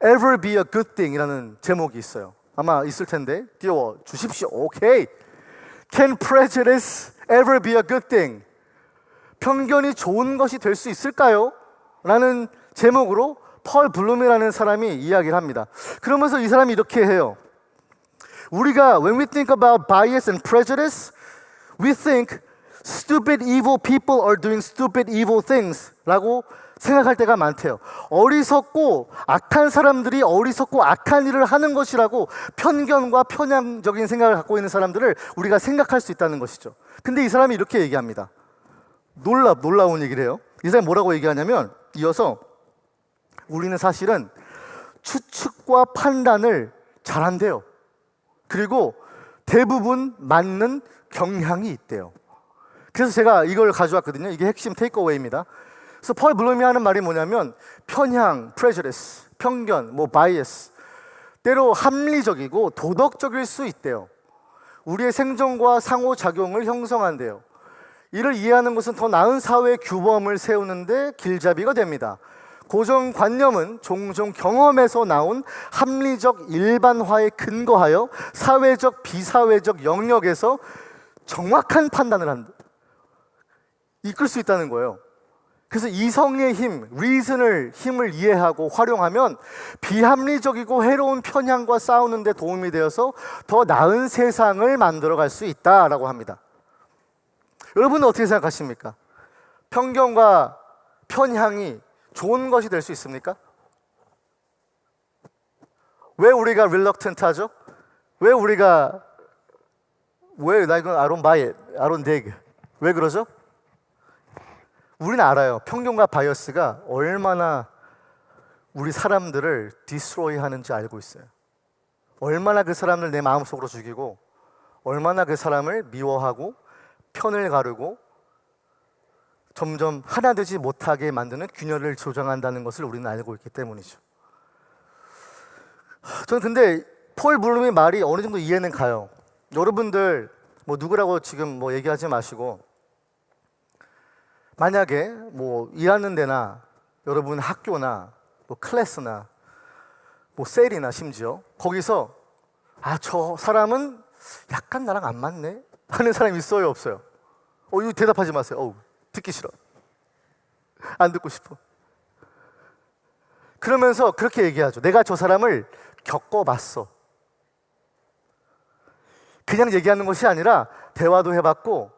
ever be a good thing? 이라는 제목이 있어요. 아마 있을 텐데 띄워 주십시오. 오케이. Can prejudice ever be a good thing? 편견이 좋은 것이 될 수 있을까요? 라는 제목으로 펄 블룸이라는 사람이 이야기를 합니다. 그러면서 이 사람이 이렇게 해요. 우리가 when we think about bias and prejudice, we think stupid evil people are doing stupid evil things 라고 생각할 때가 많대요. 어리석고 악한 사람들이 어리석고 악한 일을 하는 것이라고 편견과 편향적인 생각을 갖고 있는 사람들을 우리가 생각할 수 있다는 것이죠. 근데 이 사람이 이렇게 얘기합니다. 놀라운 얘기를 해요. 이 사람이 뭐라고 얘기하냐면, 이어서 우리는 사실은 추측과 판단을 잘한대요. 그리고 대부분 맞는 경향이 있대요. 그래서 제가 이걸 가져왔거든요. 이게 핵심 테이크어웨이입니다. 그래서 펄 블룸이 하는 말이 뭐냐면, 편향, prejudice, 편견, bias, 때로 합리적이고 도덕적일 수 있대요. 우리의 생존과 상호작용을 형성한대요. 이를 이해하는 것은 더 나은 사회 규범을 세우는데 길잡이가 됩니다. 고정관념은 종종 경험에서 나온 합리적 일반화에 근거하여 사회적, 비사회적 영역에서 정확한 판단을 이끌 수 있다는 거예요. 그래서 이성의 힘, reason을 힘을 이해하고 활용하면 비합리적이고 해로운 편향과 싸우는 데 도움이 되어서 더 나은 세상을 만들어갈 수 있다라고 합니다. 여러분은 어떻게 생각하십니까? 편견과 편향이 좋은 것이 될 수 있습니까? 왜 우리가 reluctant 하죠? 왜 나 이건 I don't buy it, I don't dig. 왜 그러죠? 우리는 알아요. 편견과 바이어스가 얼마나 우리 사람들을 디스트로이 하는지 알고 있어요. 얼마나 그 사람을 내 마음속으로 죽이고, 얼마나 그 사람을 미워하고 편을 가르고 점점 하나 되지 못하게 만드는 균열을 조장한다는 것을 우리는 알고 있기 때문이죠. 저는 근데 폴 블룸의 말이 어느 정도 이해는 가요. 여러분들 누구라고 지금 얘기하지 마시고, 만약에 일하는 데나 여러분 학교나 클래스나 셀이나 심지어 거기서 저 사람은 약간 나랑 안 맞네 하는 사람이 있어요, 없어요? 이거 대답하지 마세요. 듣기 싫어. 안 듣고 싶어. 그러면서 그렇게 얘기하죠. 내가 저 사람을 겪어봤어. 그냥 얘기하는 것이 아니라 대화도 해봤고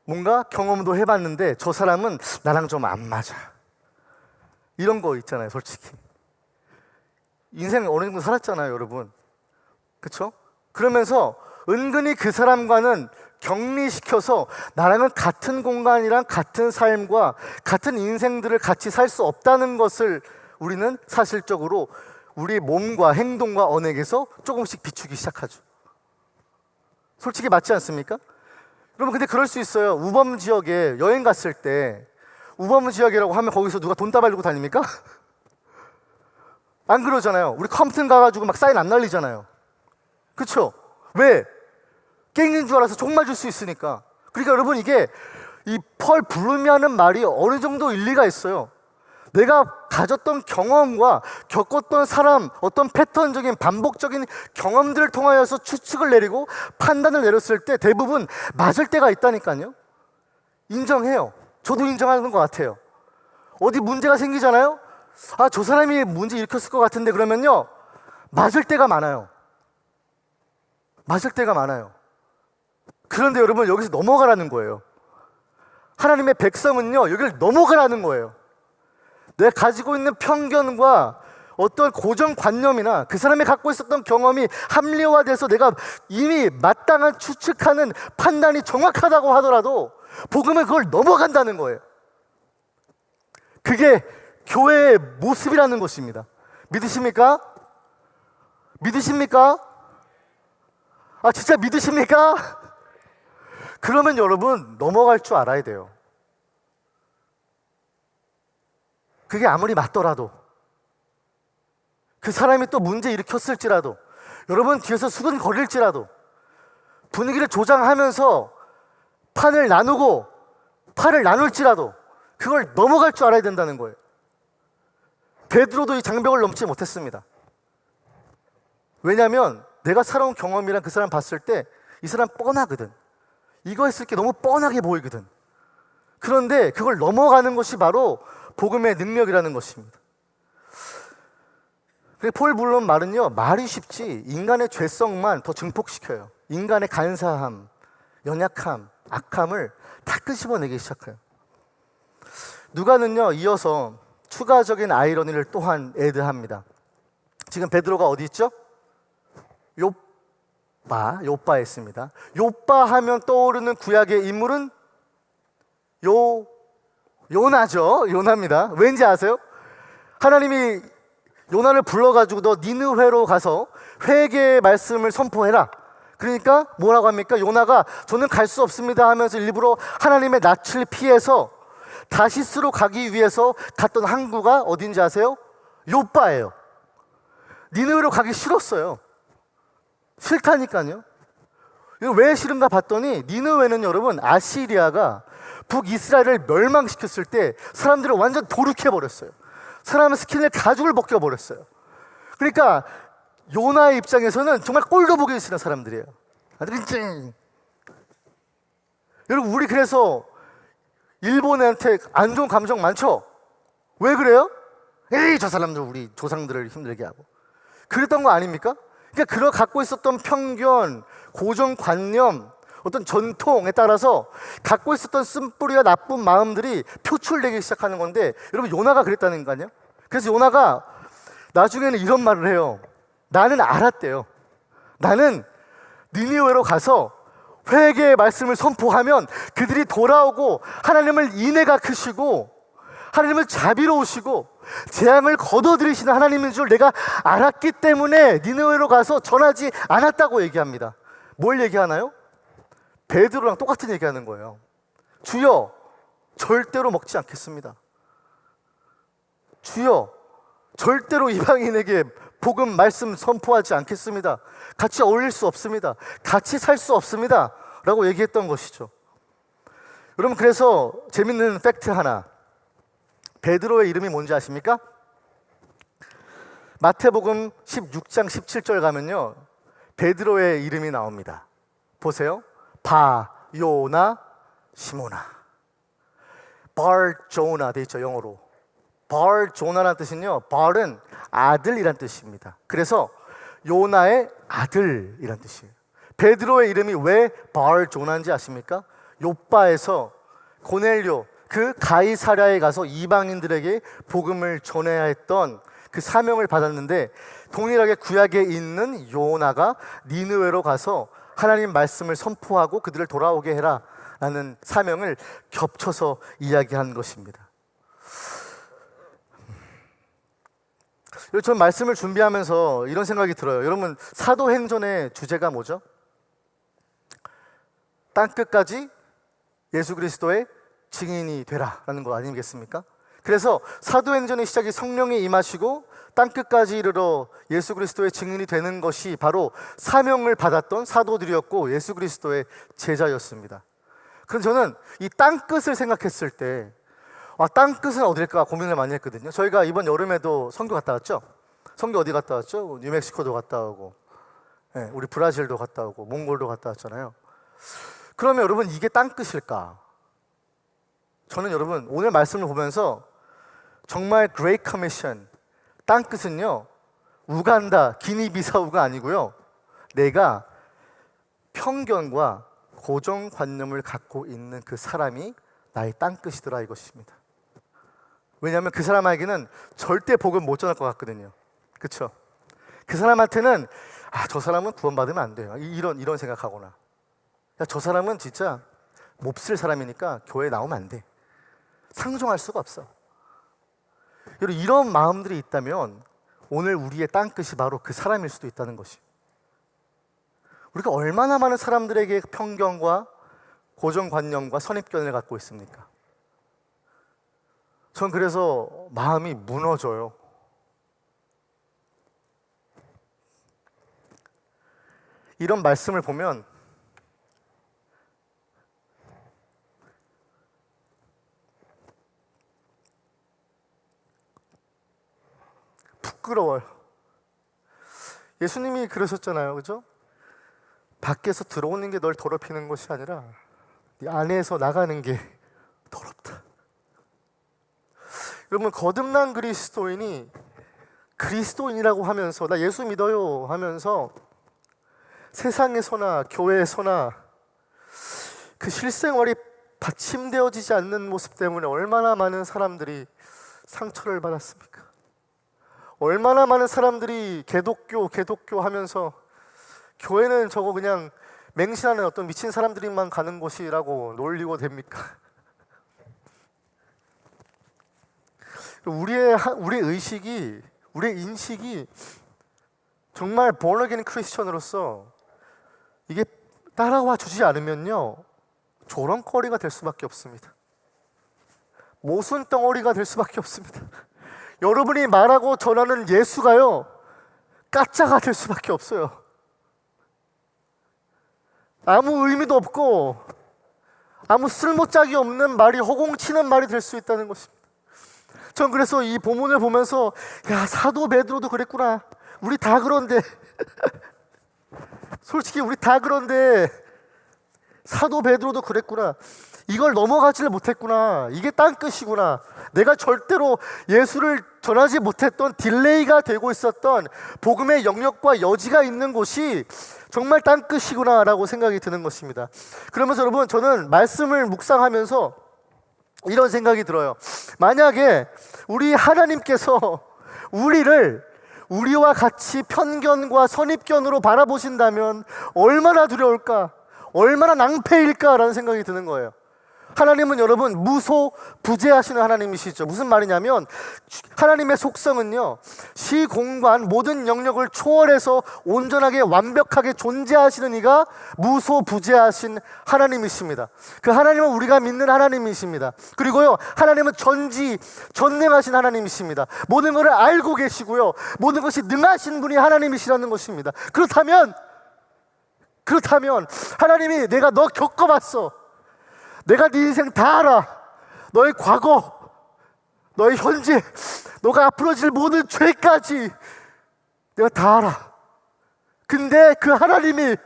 뭔가 경험도 해봤는데 저 사람은 나랑 좀 안 맞아. 이런 거 있잖아요, 솔직히. 인생 어느 정도 살았잖아요, 여러분. 그쵸? 그러면서 은근히 그 사람과는 격리시켜서 나랑은 같은 공간이랑 같은 삶과 같은 인생들을 같이 살 수 없다는 것을 우리는 사실적으로 우리 몸과 행동과 언행에서 조금씩 비추기 시작하죠. 솔직히 맞지 않습니까? 여러분, 근데 그럴 수 있어요. 우범 지역에 여행 갔을 때 우범 지역이라고 하면 거기서 누가 돈 따발리고 다닙니까? 안 그러잖아요. 우리 컴퓨터 가가지고 막 사인 안 날리잖아요. 그쵸? 왜? 깽인 줄 알아서 총 맞을 수 있으니까. 그러니까 여러분, 이게 이 펄 블룸이라는 말이 어느 정도 일리가 있어요. 내가 가졌던 경험과 겪었던 사람, 어떤 패턴적인 반복적인 경험들을 통하여서 추측을 내리고 판단을 내렸을 때 대부분 맞을 때가 있다니까요. 인정해요. 저도 인정하는 것 같아요. 어디 문제가 생기잖아요. 아, 저 사람이 문제 일으켰을 것 같은데, 그러면요 맞을 때가 많아요. 맞을 때가 많아요. 그런데 여러분, 여기서 넘어가라는 거예요. 하나님의 백성은요 여기를 넘어가라는 거예요. 내가 가지고 있는 편견과 어떤 고정관념이나 그 사람이 갖고 있었던 경험이 합리화돼서 내가 이미 마땅한 추측하는 판단이 정확하다고 하더라도 복음은 그걸 넘어간다는 거예요. 그게 교회의 모습이라는 것입니다. 믿으십니까? 믿으십니까? 아, 진짜 믿으십니까? 그러면 여러분, 넘어갈 줄 알아야 돼요. 그게 아무리 맞더라도, 그 사람이 또 문제 일으켰을지라도, 여러분 뒤에서 수근거릴지라도, 분위기를 조장하면서 판을 나누고 팔을 나눌지라도 그걸 넘어갈 줄 알아야 된다는 거예요. 베드로도 이 장벽을 넘지 못했습니다. 왜냐하면 내가 살아온 경험이랑 그 사람 봤을 때 이 사람 뻔하거든. 이거 했을 게 너무 뻔하게 보이거든. 그런데 그걸 넘어가는 것이 바로 복음의 능력이라는 것입니다. 폴 블룸 말은요, 말이 쉽지 인간의 죄성만 더 증폭시켜요. 인간의 간사함, 연약함, 악함을 다 끄집어내기 시작해요. 누가는요 이어서 추가적인 아이러니를 또한 애드합니다. 지금 베드로가 어디 있죠? 요빠에 있습니다. 요빠 하면 떠오르는 구약의 인물은 요나죠. 요나입니다. 왠지 아세요? 하나님이 요나를 불러가지고 너 니느웨로 가서 회개의 말씀을 선포해라. 그러니까 뭐라고 합니까? 요나가 저는 갈 수 없습니다 하면서 일부러 하나님의 낯을 피해서 다시스로 가기 위해서 갔던 항구가 어딘지 아세요? 요빠예요. 니느웨로 가기 싫었어요. 싫다니까요. 이거 왜 싫은가 봤더니 니느웨는 여러분 아시리아가 북이스라엘을 멸망시켰을 때 사람들을 완전 도륙해버렸어요. 사람의 스킨을 가죽을 벗겨버렸어요. 그러니까 요나의 입장에서는 정말 꼴도 보기 싫은 사람들이에요. 여러분, 우리 그래서 일본한테 안 좋은 감정 많죠? 왜 그래요? 에이, 저 사람들 우리 조상들을 힘들게 하고. 그랬던 거 아닙니까? 그러니까 그런 갖고 있었던 편견, 고정관념, 어떤 전통에 따라서 갖고 있었던 쓴뿌리와 나쁜 마음들이 표출되기 시작하는 건데, 여러분 요나가 그랬다는 거 아니에요? 그래서 요나가 나중에는 이런 말을 해요. 나는 알았대요. 나는 니느웨로 가서 회개의 말씀을 선포하면 그들이 돌아오고 하나님을 인애가 크시고 하나님을 자비로우시고 재앙을 거둬들이시는 하나님인 줄 내가 알았기 때문에 니느웨로 가서 전하지 않았다고 얘기합니다. 뭘 얘기하나요? 베드로랑 똑같은 얘기하는 거예요. 주여, 절대로 먹지 않겠습니다. 주여, 절대로 이방인에게 복음 말씀 선포하지 않겠습니다. 같이 어울릴 수 없습니다. 같이 살 수 없습니다 라고 얘기했던 것이죠. 여러분, 그래서 재밌는 팩트 하나, 베드로의 이름이 뭔지 아십니까? 마태복음 16장 17절 가면요 베드로의 이름이 나옵니다. 보세요. 바요나 시모나, 발조나 돼 있죠, 영어로. 발조나라는 뜻은요, 발은 아들이란 뜻입니다. 그래서 요나의 아들이란 뜻이에요. 베드로의 이름이 왜 바르조나인지 아십니까? 욥바에서 고넬료, 그 가이사랴에 가서 이방인들에게 복음을 전해야 했던 그 사명을 받았는데, 동일하게 구약에 있는 요나가 니느웨로 가서 하나님 말씀을 선포하고 그들을 돌아오게 해라 라는 사명을 겹쳐서 이야기한 것입니다. 저는 말씀을 준비하면서 이런 생각이 들어요. 여러분, 사도행전의 주제가 뭐죠? 땅끝까지 예수 그리스도의 증인이 되라 라는 거 아니겠습니까? 그래서 사도행전의 시작이 성령이 임하시고 땅끝까지 이르러 예수 그리스도의 증인이 되는 것이 바로 사명을 받았던 사도들이었고 예수 그리스도의 제자였습니다. 그럼 저는 이 땅끝을 생각했을 때 땅끝은 어딜까 고민을 많이 했거든요. 저희가 이번 여름에도 선교 갔다 왔죠? 선교 어디 갔다 왔죠? 뉴멕시코도 갔다 오고, 우리 브라질도 갔다 오고, 몽골도 갔다 왔잖아요. 그러면 여러분, 이게 땅끝일까? 저는 여러분, 오늘 말씀을 보면서 정말 Great Commission, 땅끝은요 우간다, 기니비사우가 아니고요, 내가 편견과 고정관념을 갖고 있는 그 사람이 나의 땅끝이더라 이것입니다. 왜냐하면 그 사람에게는 절대 복음 못 전할 것 같거든요. 그렇죠? 그 사람한테는 저 사람은 구원받으면 안 돼요, 이런 생각하거나, 저 사람은 진짜 몹쓸 사람이니까 교회에 나오면 안 돼, 상종할 수가 없어. 여러분, 이런 마음들이 있다면 오늘 우리의 땅끝이 바로 그 사람일 수도 있다는 것이. 우리가 얼마나 많은 사람들에게 편견과 고정관념과 선입견을 갖고 있습니까? 전 그래서 마음이 무너져요. 이런 말씀을 보면 부끄러워요. 예수님이 그러셨잖아요, 그죠? 밖에서 들어오는 게 널 더럽히는 것이 아니라 네 안에서 나가는 게 더럽다. 여러분, 거듭난 그리스도인이 그리스도인이라고 하면서 나 예수 믿어요 하면서 세상에서나 교회에서나 그 실생활이 받침되어지지 않는 모습 때문에 얼마나 많은 사람들이 상처를 받았습니까? 얼마나 많은 사람들이 개독교 하면서 교회는 저거 그냥 맹신하는 어떤 미친 사람들만 가는 곳이라고 놀리고 됩니까? 우리의 의식이, 우리의 인식이 정말 born again 크리스천으로서 이게 따라와 주지 않으면요 조롱거리가 될 수밖에 없습니다. 모순덩어리가 될 수밖에 없습니다. 여러분이 말하고 전하는 예수가요 가짜가 될 수밖에 없어요. 아무 의미도 없고 아무 쓸모짝이 없는 말이 허공치는 말이 될 수 있다는 것입니다. 전 그래서 이 본문을 보면서 사도 베드로도 그랬구나, 우리 다 그런데 솔직히 우리 다 그런데 사도 베드로도 그랬구나, 이걸 넘어가지를 못했구나, 이게 땅끝이구나, 내가 절대로 예수를 전하지 못했던 딜레이가 되고 있었던 복음의 영역과 여지가 있는 곳이 정말 땅끝이구나 라고 생각이 드는 것입니다. 그러면서 여러분, 저는 말씀을 묵상하면서 이런 생각이 들어요. 만약에 우리 하나님께서 우리와 같이 편견과 선입견으로 바라보신다면 얼마나 두려울까, 얼마나 낭패일까라는 생각이 드는 거예요. 하나님은 여러분 무소부재하시는 하나님이시죠. 무슨 말이냐면 하나님의 속성은요 시공간 모든 영역을 초월해서 온전하게 완벽하게 존재하시는 이가 무소부재하신 하나님이십니다. 그 하나님은 우리가 믿는 하나님이십니다. 그리고요 하나님은 전능하신 하나님이십니다. 모든 것을 알고 계시고요 모든 것이 능하신 분이 하나님이시라는 것입니다. 그렇다면 하나님이 내가 너 겪어봤어, 내가 네 인생 다 알아, 너의 과거, 너의 현재, 너가 앞으로 질 모든 죄까지 내가 다 알아. 근데 그 하나님이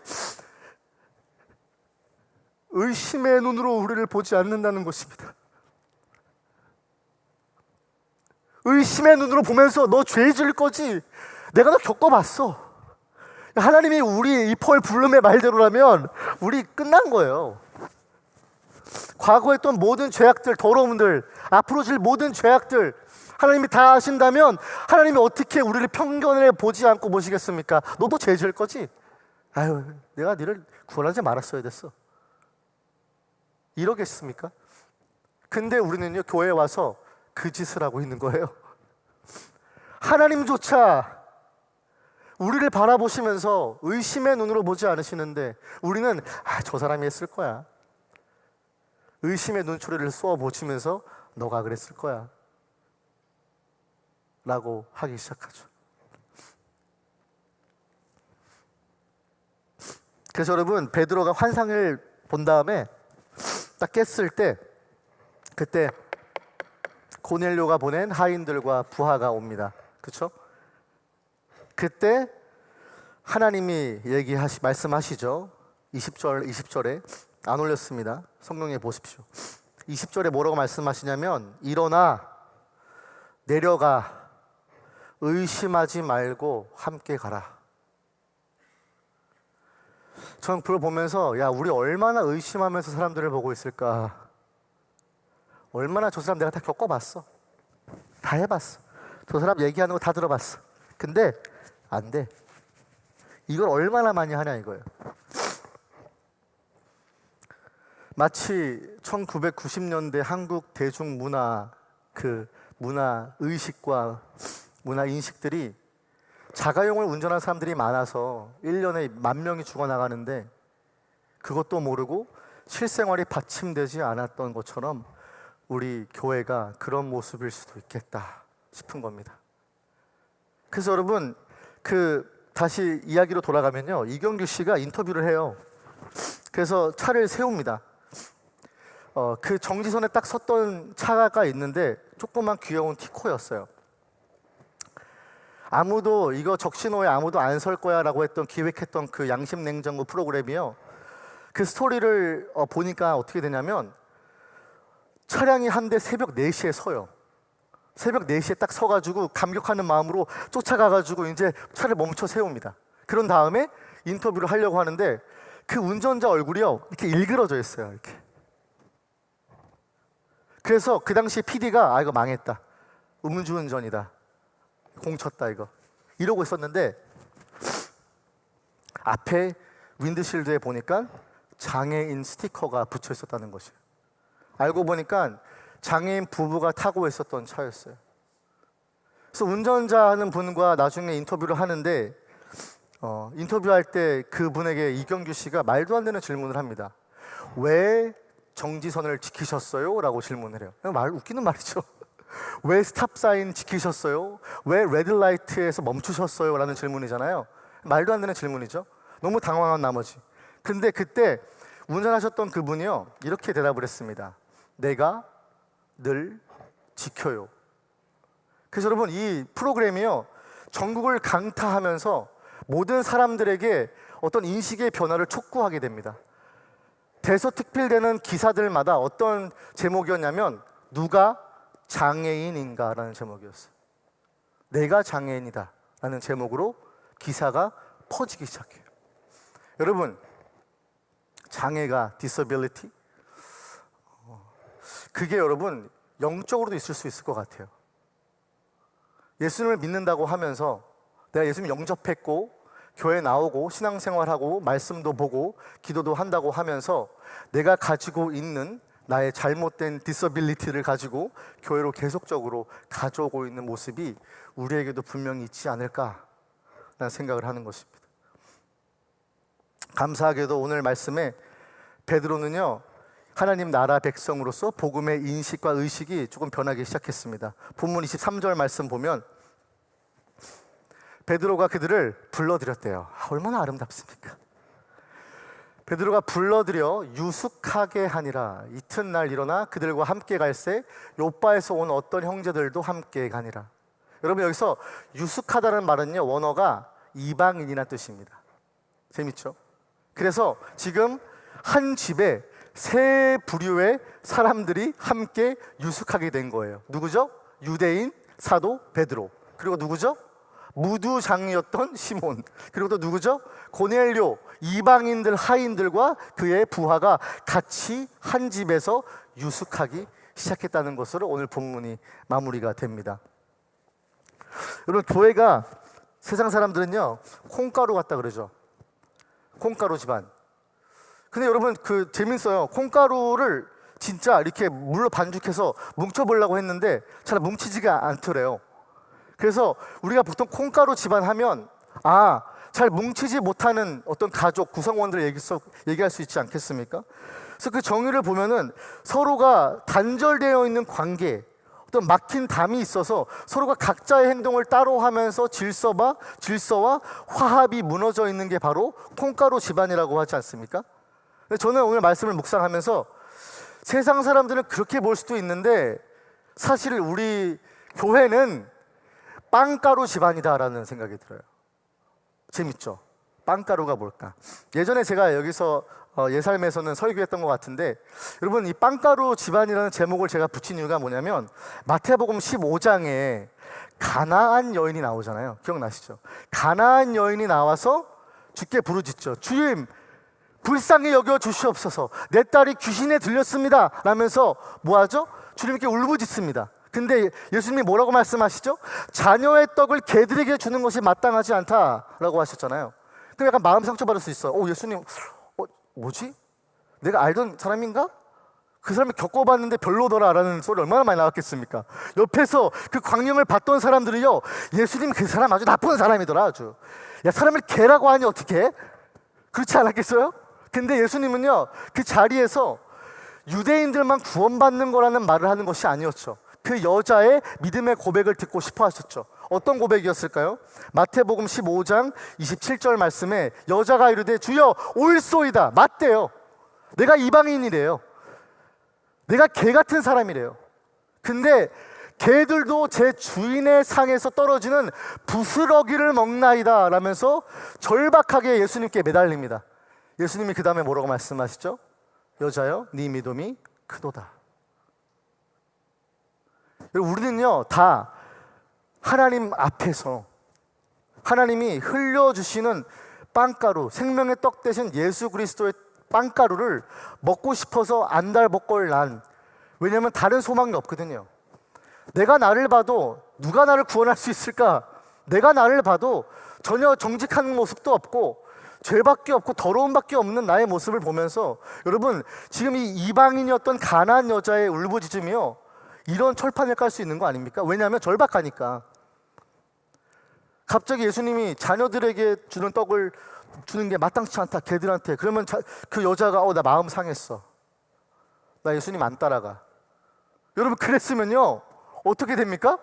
의심의 눈으로 우리를 보지 않는다는 것입니다. 의심의 눈으로 보면서 너 죄 질 거지, 내가 너 겪어봤어, 하나님이 우리 이 펄 블룸의 말대로라면 우리 끝난 거예요. 과거에 했던 모든 죄악들, 더러움들, 앞으로 질 모든 죄악들 하나님이 다 아신다면 하나님이 어떻게 우리를 편견을 보지 않고 보시겠습니까? 너도 죄 지을 거지? 아유, 내가 너를 구원하지 말았어야 됐어. 이러겠습니까? 근데 우리는요, 교회에 와서 그 짓을 하고 있는 거예요. 하나님조차 우리를 바라보시면서 의심의 눈으로 보지 않으시는데 우리는 저 사람이 했을 거야. 의심의 눈초리를 쏘아보시면서 너가 그랬을 거야 라고 하기 시작하죠. 그래서 여러분, 베드로가 환상을 본 다음에 딱 깼을 때 그때 고넬료가 보낸 하인들과 부하가 옵니다. 그렇죠? 그때 하나님이 말씀하시죠. 20절에 안 올렸습니다. 성경에 보십시오. 20절에 뭐라고 말씀하시냐면 일어나 내려가 의심하지 말고 함께 가라. 저는 그걸 보면서 야, 우리 얼마나 의심하면서 사람들을 보고 있을까. 얼마나 저 사람 내가 다 겪어봤어. 다 해봤어. 저 사람 얘기하는 거 다 들어봤어. 근데 안 돼. 이걸 얼마나 많이 하냐 이거예요. 마치 1990년대 한국 대중문화 문화 의식과 문화 인식들이 자가용을 운전하는 사람들이 많아서 1년에 10,000명이 죽어나가는데 그것도 모르고 실생활이 받침되지 않았던 것처럼 우리 교회가 그런 모습일 수도 있겠다 싶은 겁니다. 그래서 여러분, 다시 이야기로 돌아가면요, 이경규 씨가 인터뷰를 해요. 그래서 차를 세웁니다. 그 정지선에 딱 섰던 차가 있는데 조그만 귀여운 티코였어요. 아무도 이거 적신호에 아무도 안 설 거야 라고 기획했던 그 양심냉장고 프로그램이요, 그 스토리를 보니까 어떻게 되냐면 차량이 한 대 새벽 4시에 서요. 새벽 4시에 딱 서가지고 감격하는 마음으로 쫓아가가지고 이제 차를 멈춰 세웁니다. 그런 다음에 인터뷰를 하려고 하는데 그 운전자 얼굴이요, 이렇게 일그러져 있어요. 이렇게. 그래서 그 당시 PD가 이거 망했다, 음주운전이다, 공쳤다 이거, 이러고 있었는데 앞에 윈드실드에 보니까 장애인 스티커가 붙여 있었다는 것이에요. 알고 보니까 장애인 부부가 타고 있었던 차였어요. 그래서 운전자하는 분과 나중에 인터뷰를 하는데 인터뷰할 때 그분에게 이경규 씨가 말도 안 되는 질문을 합니다. 왜 정지선을 지키셨어요? 라고 질문을 해요. 웃기는 말이죠. 왜 스탑사인 지키셨어요? 왜 레드라이트에서 멈추셨어요? 라는 질문이잖아요. 말도 안 되는 질문이죠. 너무 당황한 나머지. 근데 그때 운전하셨던 그분이요, 이렇게 대답을 했습니다. 내가 늘 지켜요. 그래서 여러분, 이 프로그램이요, 전국을 강타하면서 모든 사람들에게 어떤 인식의 변화를 촉구하게 됩니다. 대서특필되는 기사들마다 어떤 제목이었냐면 누가 장애인인가 라는 제목이었어요. 내가 장애인이다 라는 제목으로 기사가 퍼지기 시작해요. 여러분, 장애가 disability, 그게 여러분 영적으로도 있을 수 있을 것 같아요. 예수님을 믿는다고 하면서 내가 예수님 영접했고 교회 나오고 신앙생활하고 말씀도 보고 기도도 한다고 하면서 내가 가지고 있는 나의 잘못된 디서빌리티를 가지고 교회로 계속적으로 가져오고 있는 모습이 우리에게도 분명히 있지 않을까라는 생각을 하는 것입니다. 감사하게도 오늘 말씀에 베드로는요, 하나님 나라 백성으로서 복음의 인식과 의식이 조금 변하기 시작했습니다. 본문 23절 말씀 보면 베드로가 그들을 불러들였대요. 얼마나 아름답습니까? 베드로가 불러들여 유숙하게 하니라. 이튿날 일어나 그들과 함께 갈새 요바에서 온 어떤 형제들도 함께 가니라. 여러분, 여기서 유숙하다는 말은요, 원어가 이방인이라는 뜻입니다. 재밌죠? 그래서 지금 한 집에 세 부류의 사람들이 함께 유숙하게 된 거예요. 누구죠? 유대인 사도 베드로. 그리고 누구죠? 무두장이었던 시몬, 그리고 또 누구죠? 고넬료, 이방인들 하인들과 그의 부하가 같이 한 집에서 유숙하기 시작했다는 것으로 오늘 본문이 마무리가 됩니다. 여러분, 교회가 세상 사람들은요 콩가루 같다 그러죠. 콩가루 집안. 근데 여러분, 그 재밌어요. 콩가루를 진짜 이렇게 물로 반죽해서 뭉쳐보려고 했는데 잘 뭉치지가 않더래요. 그래서 우리가 보통 콩가루 집안 하면 잘 뭉치지 못하는 어떤 가족 구성원들을 얘기할 수 있지 않겠습니까? 그래서 그 정의를 보면은 서로가 단절되어 있는 관계, 어떤 막힌 담이 있어서 서로가 각자의 행동을 따로 하면서 질서와 화합이 무너져 있는 게 바로 콩가루 집안이라고 하지 않습니까? 저는 오늘 말씀을 묵상하면서 세상 사람들은 그렇게 볼 수도 있는데 사실 우리 교회는 빵가루 집안이다라는 생각이 들어요. 재밌죠? 빵가루가 뭘까? 예전에 제가 여기서 예살매에서는 설교했던 것 같은데, 여러분, 이 빵가루 집안이라는 제목을 제가 붙인 이유가 뭐냐면 마태복음 15장에 가나안 여인이 나오잖아요. 기억나시죠? 가나안 여인이 나와서 주께 부르짖죠. 주님, 불쌍히 여겨 주시옵소서. 내 딸이 귀신에 들렸습니다 라면서 뭐하죠? 주님께 울부짖습니다. 근데 예수님이 뭐라고 말씀하시죠? 자녀의 떡을 개들에게 주는 것이 마땅하지 않다라고 하셨잖아요. 그럼 약간 마음 상처받을 수 있어요. 예수님, 뭐지? 내가 알던 사람인가? 그 사람을 겪어봤는데 별로더라라는 소리 얼마나 많이 나왔겠습니까? 옆에서 그 광명을 봤던 사람들이요, 예수님 그 사람 아주 나쁜 사람이더라. 아주, 야, 사람을 개라고 하니 어떻게? 그렇지 않았겠어요? 근데 예수님은요 그 자리에서 유대인들만 구원받는 거라는 말을 하는 것이 아니었죠. 그 여자의 믿음의 고백을 듣고 싶어 하셨죠. 어떤 고백이었을까요? 마태복음 15장 27절 말씀에 여자가 이르되 주여 옳소이다. 맞대요. 내가 이방인이래요. 내가 개 같은 사람이래요. 근데 개들도 제 주인의 상에서 떨어지는 부스러기를 먹나이다 라면서 절박하게 예수님께 매달립니다. 예수님이 그 다음에 뭐라고 말씀하시죠? 여자여, 네 믿음이 크도다. 우리는요 다 하나님 앞에서 하나님이 흘려주시는 빵가루, 생명의 떡 대신 예수 그리스도의 빵가루를 먹고 싶어서 안달복걸 난, 왜냐하면 다른 소망이 없거든요. 내가 나를 봐도 누가 나를 구원할 수 있을까? 내가 나를 봐도 전혀 정직한 모습도 없고 죄밖에 없고 더러움밖에 없는 나의 모습을 보면서, 여러분, 지금 이 이방인이었던 가나안 여자의 울부짖음이요 이런 철판을 깔 수 있는 거 아닙니까? 왜냐하면 절박하니까. 갑자기 예수님이 자녀들에게 주는 떡을 주는 게 마땅치 않다, 걔들한테. 그러면 그 여자가 나 마음 상했어, 나 예수님 안 따라가. 여러분, 그랬으면요 어떻게 됩니까?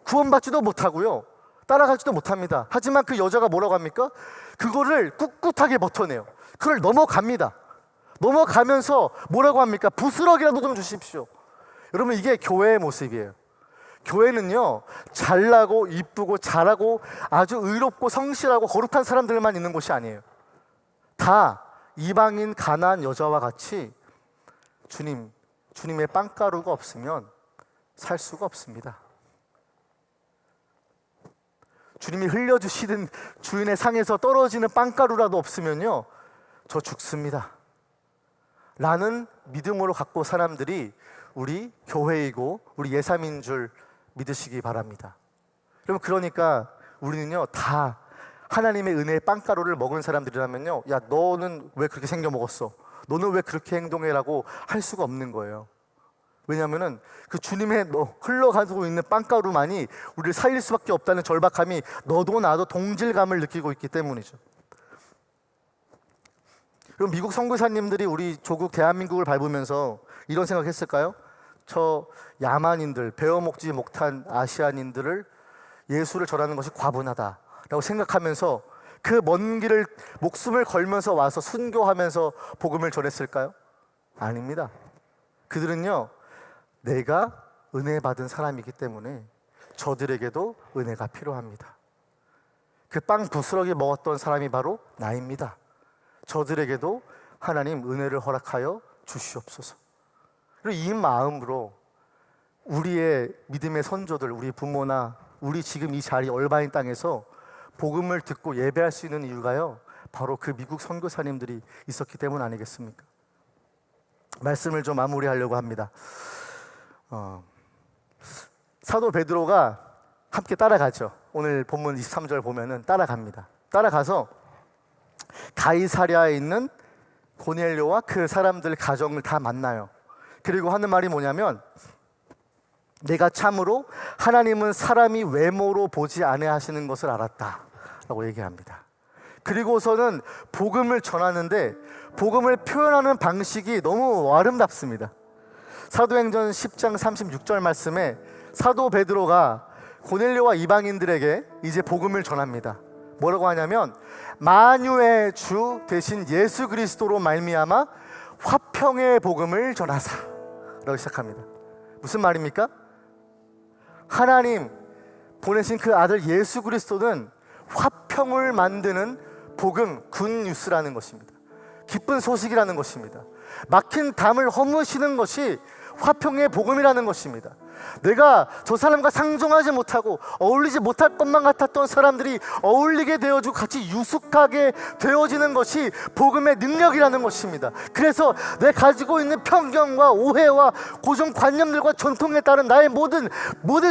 구원받지도 못하고요 따라가지도 못합니다. 하지만 그 여자가 뭐라고 합니까? 그거를 꿋꿋하게 버텨내요. 그걸 넘어갑니다. 넘어가면서 뭐라고 합니까? 부스러기라도 좀 주십시오. 여러분, 이게 교회의 모습이에요. 교회는요 잘나고 이쁘고 잘하고 아주 의롭고 성실하고 거룩한 사람들만 있는 곳이 아니에요. 다 이방인 가나안 여자와 같이 주님의 빵가루가 없으면 살 수가 없습니다. 주님이 흘려주시는 주인의 상에서 떨어지는 빵가루라도 없으면요 저 죽습니다 라는 믿음으로 갖고 사람들이 우리 교회이고 우리 예삼인 줄 믿으시기 바랍니다. 여러분, 그러니까 우리는요 다 하나님의 은혜의 빵가루를 먹은 사람들이라면요, 야, 너는 왜 그렇게 생겨 먹었어? 너는 왜 그렇게 행동해? 라고 할 수가 없는 거예요. 왜냐하면 그 주님의 흘러가고 있는 빵가루만이 우리를 살릴 수밖에 없다는 절박함이 너도 나도 동질감을 느끼고 있기 때문이죠. 그럼 미국 선교사님들이 우리 조국 대한민국을 밟으면서 이런 생각했을까요? 저 야만인들, 배워먹지 못한 아시안인들을 예수를 전하는 것이 과분하다라고 생각하면서 그 먼 길을 목숨을 걸면서 와서 순교하면서 복음을 전했을까요? 아닙니다. 그들은요 내가 은혜 받은 사람이기 때문에 저들에게도 은혜가 필요합니다. 그 빵 부스러기 먹었던 사람이 바로 나입니다. 저들에게도 하나님 은혜를 허락하여 주시옵소서. 그리고 이 마음으로 우리의 믿음의 선조들, 우리 부모나 우리 지금 이 자리 얼바인 땅에서 복음을 듣고 예배할 수 있는 이유가요, 바로 그 미국 선교사님들이 있었기 때문 아니겠습니까? 말씀을 좀 마무리하려고 합니다. 사도 베드로가 함께 따라가죠. 오늘 본문 23절 보면은 따라갑니다. 따라가서 가이사랴에 있는 고넬료와 그 사람들 가정을 다 만나요. 그리고 하는 말이 뭐냐면, 내가 참으로 하나님은 사람이 외모로 보지 아니하시는 것을 알았다 라고 얘기합니다. 그리고서는 복음을 전하는데 복음을 표현하는 방식이 너무 아름답습니다. 사도행전 10장 36절 말씀에 사도 베드로가 고넬료와 이방인들에게 이제 복음을 전합니다. 뭐라고 하냐면, 만유의 주 대신 예수 그리스도로 말미암아 화평의 복음을 전하사 라고 시작합니다. 무슨 말입니까? 하나님 보내신 그 아들 예수 그리스도는 화평을 만드는 복음, 굿뉴스라는 것입니다. 기쁜 소식이라는 것입니다. 막힌 담을 허무시는 것이 화평의 복음이라는 것입니다. 내가 저 사람과 상종하지 못하고 어울리지 못할 것만 같았던 사람들이 어울리게 되어주고 같이 유숙하게 되어지는 것이 복음의 능력이라는 것입니다. 그래서 내가 가지고 있는 편견과 오해와 고정관념들과 전통에 따른 나의 모든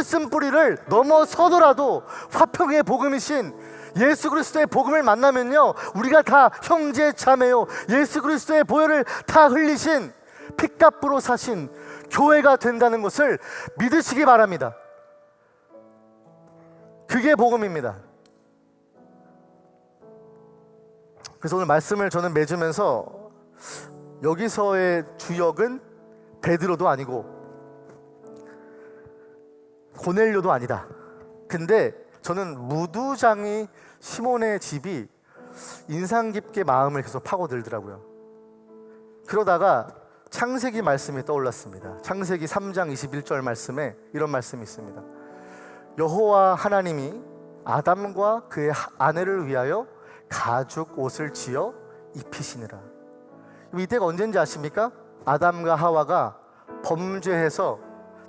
쓴뿌리를 넘어서더라도 화평의 복음이신 예수 그리스도의 복음을 만나면요, 우리가 다 형제 자매요, 예수 그리스도의 보혈을 다 흘리신 핏값으로 사신 교회가 된다는 것을 믿으시기 바랍니다. 그게 복음입니다. 그래서 오늘 말씀을 저는 맺으면서 여기서의 주역은 베드로도 아니고 고넬료도 아니다. 근데 저는 무두장이 시몬의 집이 인상 깊게 마음을 계속 파고들더라고요. 그러다가 창세기 말씀이 떠올랐습니다. 창세기 3장 21절 말씀에 이런 말씀이 있습니다. 여호와 하나님이 아담과 그의 아내를 위하여 가죽 옷을 지어 입히시니라. 이때가 언제인지 아십니까? 아담과 하와가 범죄해서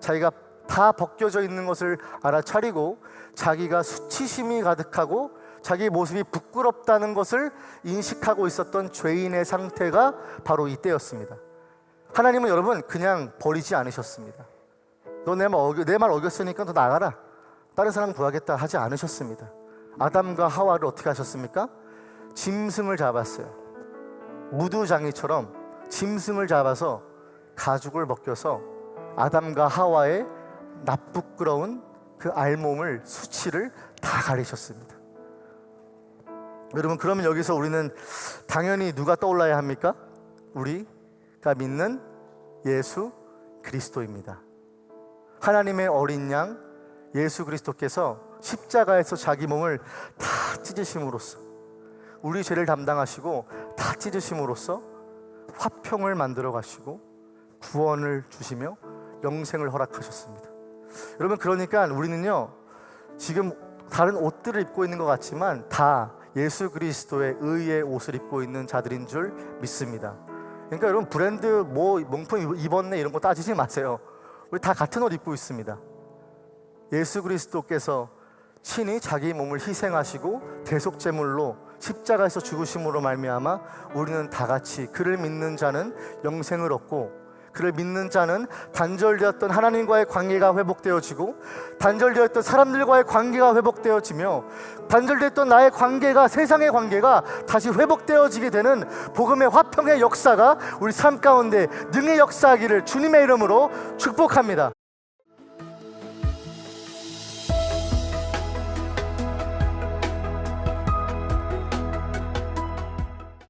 자기가 다 벗겨져 있는 것을 알아차리고 자기가 수치심이 가득하고 자기 모습이 부끄럽다는 것을 인식하고 있었던 죄인의 상태가 바로 이때였습니다. 하나님은 여러분 그냥 버리지 않으셨습니다. 너 내 말 어겼으니까 너 나가라, 다른 사람 구하겠다 하지 않으셨습니다. 아담과 하와를 어떻게 하셨습니까? 짐승을 잡았어요. 무두장이처럼 짐승을 잡아서 가죽을 벗겨서 아담과 하와의 나쁘끄러운 그 알몸을, 수치를 다 가리셨습니다. 여러분, 그러면 여기서 우리는 당연히 누가 떠올라야 합니까? 우리가 믿는 예수 그리스도입니다. 하나님의 어린 양 예수 그리스도께서 십자가에서 자기 몸을 다 찢으심으로써, 우리 죄를 담당하시고 다 찢으심으로써 화평을 만들어 가시고 구원을 주시며 영생을 허락하셨습니다. 여러분, 그러니까 우리는요, 지금 다른 옷들을 입고 있는 것 같지만 다 예수 그리스도의 의의 옷을 입고 있는 자들인 줄 믿습니다. 그러니까 여러분, 브랜드 명품 입었네 이런 거 따지지 마세요. 우리 다 같은 옷 입고 있습니다. 예수 그리스도께서 친히 자기 몸을 희생하시고 대속제물로 십자가에서 죽으심으로 말미암아 우리는 다 같이 그를 믿는 자는 영생을 얻고, 그를 믿는 자는 단절되었던 하나님과의 관계가 회복되어지고, 단절되었던 사람들과의 관계가 회복되어지며, 단절되었던 나의 관계가, 세상의 관계가 다시 회복되어지게 되는 복음의 화평의 역사가 우리 삶 가운데 능히 역사하기를 주님의 이름으로 축복합니다.